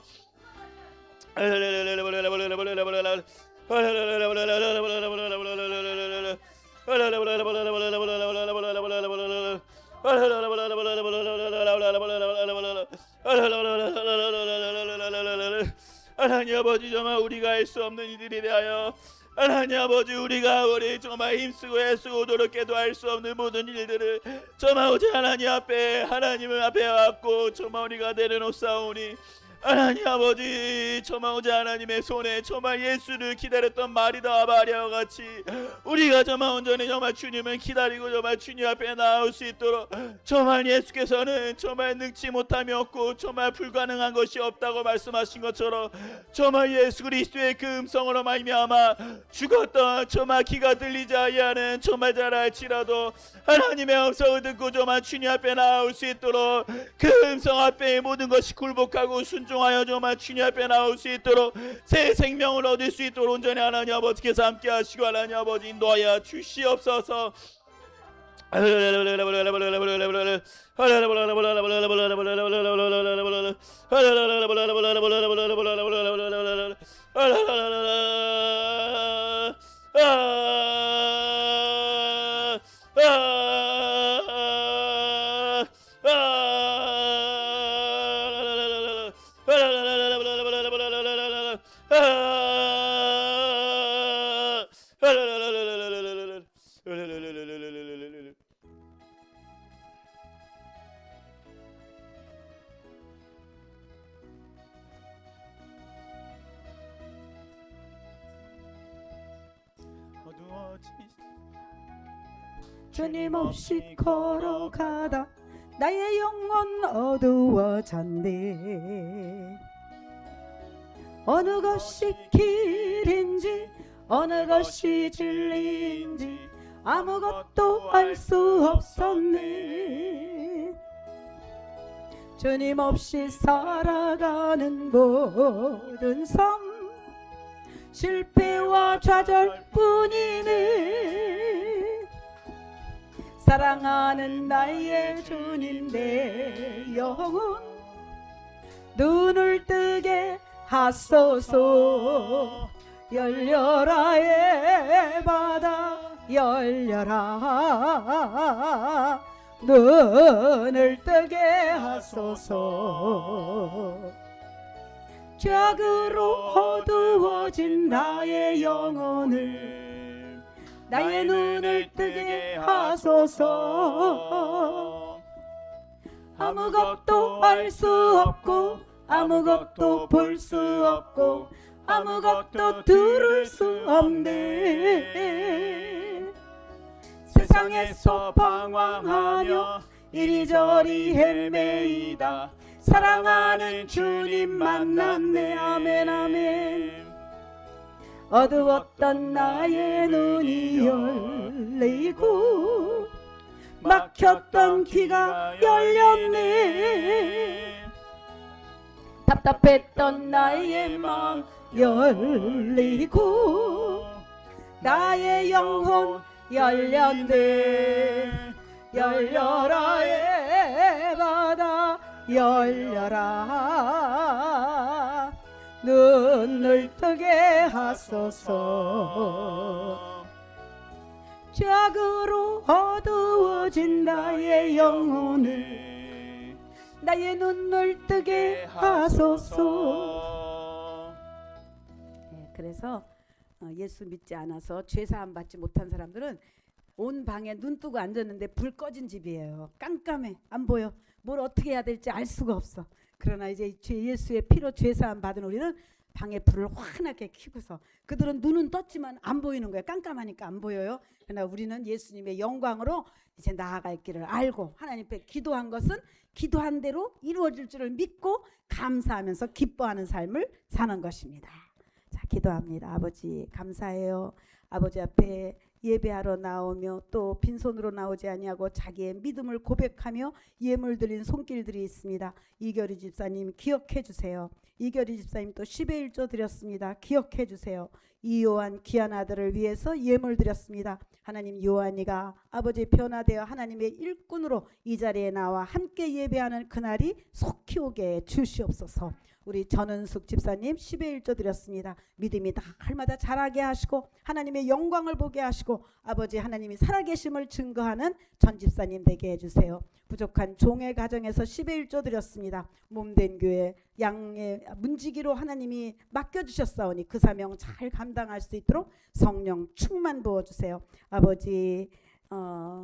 Speaker 2: 하나님 아버지 정말 우리가 할 수 없는 이들이 대하여 하나님 아버지 우리가 정말 힘쓰고 애쓰고 노력해도 할 수 없는 모든 일들을 정말 오직 하나님 앞에 하나님을 앞에 왔고 정말 우리가 내려놓사오니 하나님 아버지 정말 오직 하나님의 손에 정말 예수를 기다렸던 마리아와 같이 우리가 정말 온전히 정말 주님을 기다리고 정말 주님 앞에 나올 수 있도록 정말 예수께서는 정말 능치 못함이 없고 정말 불가능한 것이 없다고 말씀하신 것처럼 정말 예수 그리스도의 그 음성으로 말미암아 죽었던 정말 귀가 들리지 아니하는 정말 잘할지라도 하나님의 음성을 듣고 정말 주님 앞에 나올 수 있도록 그 음성 앞에 모든 것이 굴복하고 순종하여 정말 주님 앞에 나올 수 있도록 새 생명을 얻을 수 있도록 온전히 하나님 아버지께서 함께 하시고 하나님 아버지 인도하여 주시옵소서.
Speaker 1: 주님 없이 걸어가다 나의 영혼 어두워졌네. 어느 것이 길인지 어느 것이 진리인지 아무것도 알 수 없었네. 주님 없이 살아가는 모든 삶 실패와 좌절뿐이네. 사랑하는 나의 주님 내 영혼 눈을 뜨게 하소서. 열려라 에바다 열려라 눈을 뜨게 하소서. 죄악으로 어두워진 나의 영혼을 나의 눈을 뜨게 하소서. 아무것도 알 수 없고 아무것도 볼 수 없고 아무것도 들을 수 없네. 세상에서 방황하며 이리저리 헤매이다 사랑하는 주님 만났네. 아멘 아멘. 어두웠던 나의 눈이 열리고 막혔던 귀가 열렸네. 답답했던 나의 마음 열리고 나의 영혼 열렸네. 열려라 에바다 열려라 눈을 뜨게 하소서. 죄악으로 어두워진 나의 영혼을 나의 눈을 뜨게 하소서. 네, 그래서 예수 믿지 않아서 죄사함 받지 못한 사람들은 온 방에 눈 뜨고 앉았는데 불 꺼진 집이에요. 깜깜해. 안 보여. 뭘 어떻게 해야 될지 알 수가 없어. 그러나 이제 예수의 피로 죄사함 받은 우리는 방에 불을 환하게 켜고서 그들은 눈은 떴지만 안 보이는 거예요. 깜깜하니까 안 보여요. 그러나 우리는 예수님의 영광으로 이제 나아갈 길을 알고 하나님 앞에 기도한 것은 기도한 대로 이루어질 줄을 믿고 감사하면서 기뻐하는 삶을 사는 것입니다. 자, 기도합니다. 아버지 감사해요. 아버지 앞에 예배하러 나오며 또 빈손으로 나오지 아니하고 자기의 믿음을 고백하며 예물 드린 손길들이 있습니다. 이결희 집사님 기억해 주세요. 이결희 집사님 또 10의 1조 드렸습니다. 기억해 주세요. 이 요한 귀한 아들을 위해서 예물 드렸습니다. 하나님 요한이가 아버지 변화되어 하나님의 일꾼으로 이 자리에 나와 함께 예배하는 그날이 속히 오게 주시옵소서. 우리 전은숙 집사님 10의 1조 드렸습니다. 믿음이 날마다 자라게 하시고 하나님의 영광을 보게 하시고 아버지 하나님이 살아계심을 증거하는 전 집사님 되게 해주세요. 부족한 종의 가정에서 10의 1조 드렸습니다. 몸된 교회 양의 문지기로 하나님이 맡겨주셨사오니 그 사명 잘 감당할 수 있도록 성령 충만 부어주세요. 아버지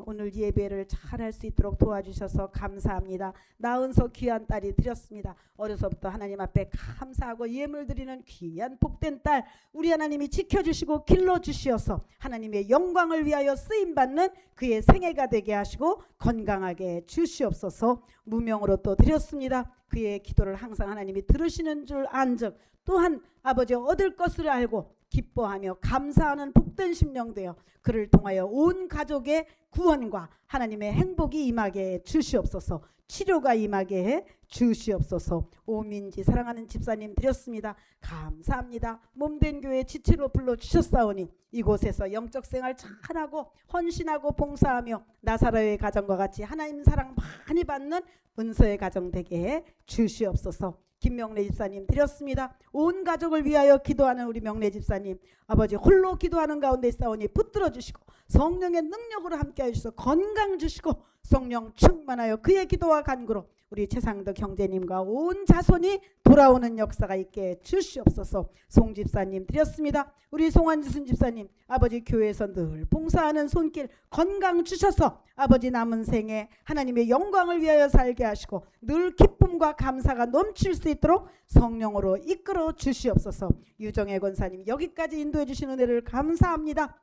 Speaker 1: 오늘 예배를 잘할 수 있도록 도와주셔서 감사합니다. 나은서 귀한 딸이 드렸습니다. 어려서부터 하나님 앞에 감사하고 예물 드리는 귀한 복된 딸 우리 하나님이 지켜주시고 길러주시어서 하나님의 영광을 위하여 쓰임받는 그의 생애가 되게 하시고 건강하게 주시옵소서. 무명으로 또 드렸습니다. 그의 기도를 항상 하나님이 들으시는 줄 안즉 또한 아버지 얻을 것을 알고 기뻐하며 감사하는 복된 심령 되어 그를 통하여 온 가족의 구원과 하나님의 행복이 임하게 주시옵소서. 치료가 임하게 해 주시옵소서. 오민지 사랑하는 집사님 드렸습니다. 감사합니다. 몸된 교회 지체로 불러주셨사오니 이곳에서 영적 생활 잘하고 헌신하고 봉사하며 나사로의 가정과 같이 하나님 사랑 많이 받는 은서의 가정 되게 해 주시옵소서. 김명래 집사님 드렸습니다. 온 가족을 위하여 기도하는 우리 명래 집사님, 아버지 홀로 기도하는 가운데 있사오니 붙들어 주시고 성령의 능력으로 함께 하셔서 건강 주시고 성령 충만하여 그의 기도와 간구로 우리 최상덕 형제님과 온 자손이 돌아오는 역사가 있게 주시옵소서. 송 집사님 드렸습니다. 우리 송한지순 집사님, 아버지 교회에서 늘 봉사하는 손길 건강 주셔서 아버지 남은 생에 하나님의 영광을 위하여 살게 하시고 늘 기쁨과 감사가 넘칠 수 있도록 성령으로 이끌어 주시옵소서. 유정혜 권사님 여기까지 인도해 주신 은혜를 감사합니다.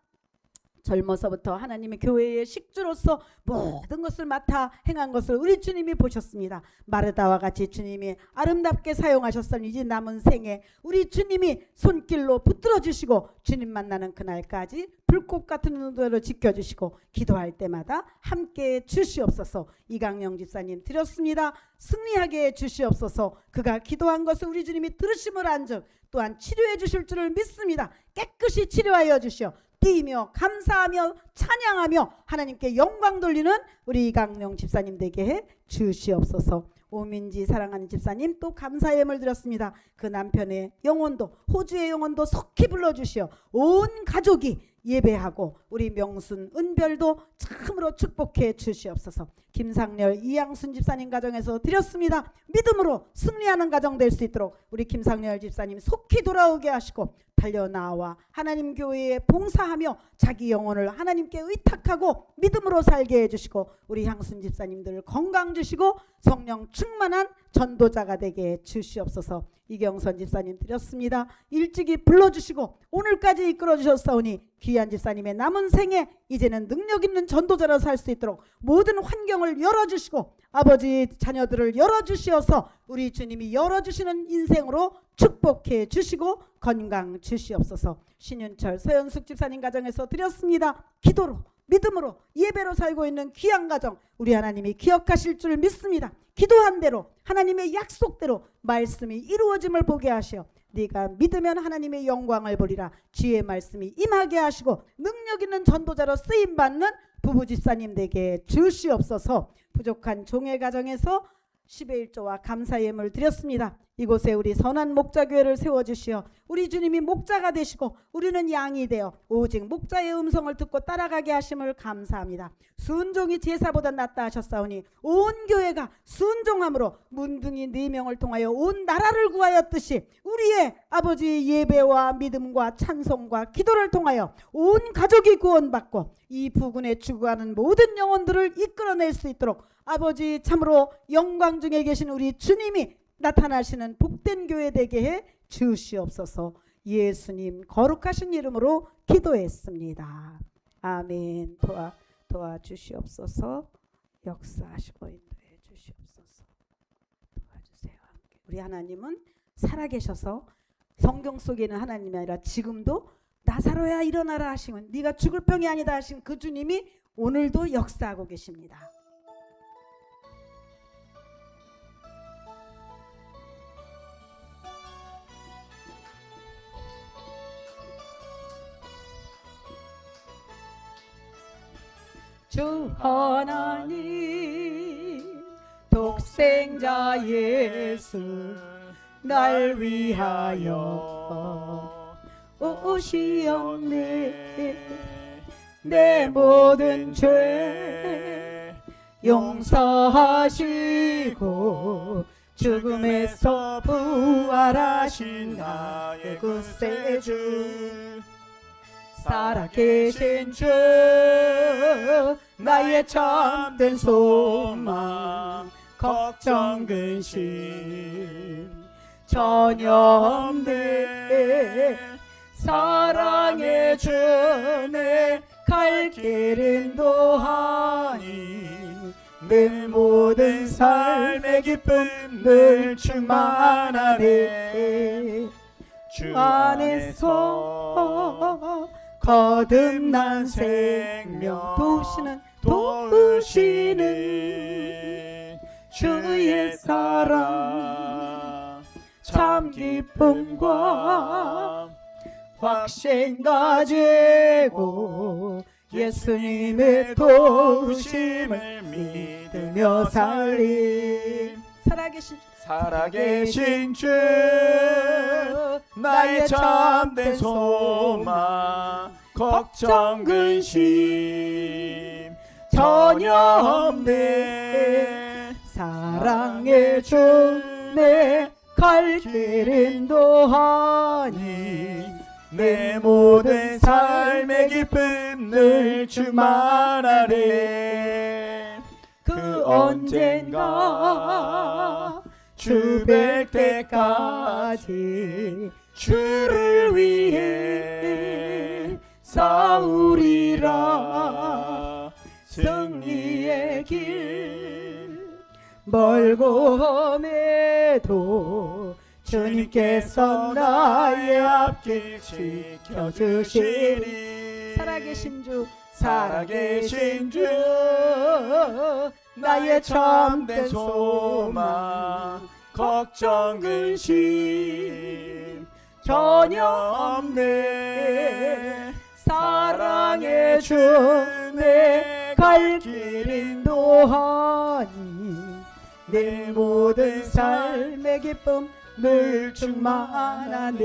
Speaker 1: 젊어서부터 하나님의 교회의 식주로서 모든 것을 맡아 행한 것을 우리 주님이 보셨습니다. 마르다와 같이 주님이 아름답게 사용하셨으니 이제 남은 생에 우리 주님이 손길로 붙들어 주시고 주님 만나는 그날까지 불꽃 같은 눈으로 지켜주시고 기도할 때마다 함께 주시옵소서. 이강영 집사님 드렸습니다. 승리하게 해 주시옵소서. 그가 기도한 것을 우리 주님이 들으심을 안즉 또한 치료해 주실 줄을 믿습니다. 깨끗이 치료하여 주시오. 뛰며 감사하며 찬양하며 하나님께 영광 돌리는 우리 이강령 집사님 되게 해 주시옵소서. 오민지 사랑하는 집사님 또 감사의 예물 드렸습니다. 그 남편의 영혼도 호주의 영혼도 속히 불러주시어 온 가족이 예배하고 우리 명순 은별도 참으로 축복해 주시옵소서. 김상렬 이양순 집사님 가정에서 드렸습니다. 믿음으로 승리하는 가정 될 수 있도록 우리 김상렬 집사님 속히 돌아오게 하시고 달려나와 하나님 교회에 봉사하며 자기 영혼을 하나님께 의탁하고 믿음으로 살게 해주시고 우리 향순 집사님들 건강 주시고 성령 충만한 전도자가 되게 해 주시옵소서. 이경선 집사님 드렸습니다. 일찍이 불러주시고 오늘까지 이끌어주셨사오니 귀한 집사님의 남은 생에 이제는 능력 있는 전도자로 살 수 있도록 모든 환경을 열어주시고 아버지 자녀들을 열어주시어서 우리 주님이 열어주시는 인생으로 축복해 주시고 건강 주시옵소서. 신윤철 서현숙 집사님 가정에서 드렸습니다. 기도로 믿음으로 예배로 살고 있는 귀한 가정 우리 하나님이 기억하실 줄 믿습니다. 기도한 대로 하나님의 약속대로 말씀이 이루어짐을 보게 하시어 네가 믿으면 하나님의 영광을 보리라. 주의 말씀이 임하게 하시고 능력 있는 전도자로 쓰임받는 부부 집사님 되게 주시옵소서. 부족한 종의 가정에서 10의 1조와 감사 예물 드렸습니다. 이곳에 우리 선한 목자교회를 세워주시어 우리 주님이 목자가 되시고 우리는 양이 되어 오직 목자의 음성을 듣고 따라가게 하심을 감사합니다. 순종이 제사보다 낫다 하셨사오니 온 교회가 순종함으로 문둥이 4명을 통하여 온 나라를 구하였듯이 우리의 아버지 예배와 믿음과 찬송과 기도를 통하여 온 가족이 구원받고 이 부근에 추구하는 모든 영혼들을 이끌어낼 수 있도록 아버지 참으로 영광 중에 계신 우리 주님이 나타나시는 복된 교회 되게 해 주시옵소서. 예수님 거룩하신 이름으로 기도했습니다. 아멘. 도와주시옵소서. 역사하시고 인도해 주시옵소서. 도와주세요. 함께. 우리 하나님은 살아계셔서 성경 속에는 하나님이 아니라 지금도 나사로야 일어나라 하시면 네가 죽을 병이 아니다 하신 그 주님이 오늘도 역사하고 계십니다. 주 하나님 독생자 예수 날 위하여 오시었네. 내 모든 죄 용서하시고 죽음에서 부활하신 나의 구세주 살아계신 주 나의 참된 소망 걱정 근심 전혀 없네. 사랑의 주 내 갈 길은 도하니 내 모든 삶의 기쁨 늘 충만하네. 주 안에서 거듭난 생명 도우시는
Speaker 2: 주의 사랑 참 기쁨과
Speaker 3: 확신 가지고 예수님의 도우심을 믿으며 살림.
Speaker 2: 살아계신 주 나의 참된 소망 걱정 근심 전혀 없네.
Speaker 3: 사랑의 주 내 갈 길 인도하니
Speaker 2: 내 모든 삶의 기쁨 늘 충만하네.
Speaker 3: 그 언젠가 주 뵐 때까지
Speaker 2: 주를 위해 싸우리라. 승리의 길
Speaker 3: 멀고 험해도 주님께서 나의 앞길 지켜주시리.
Speaker 1: 살아계신 주
Speaker 2: 살아계신 주 나의 참된 소망 걱정 근심 전혀 없네.
Speaker 3: 사랑의 주 내 갈 길 인도하니 내 모든 삶의 기쁨 늘 충만하네.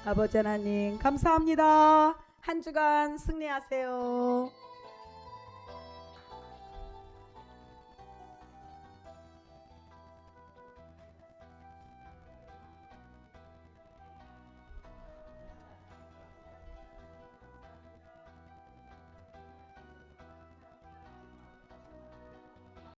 Speaker 1: 아버지 하나님 감사합니다. 한 주간 승리하세요.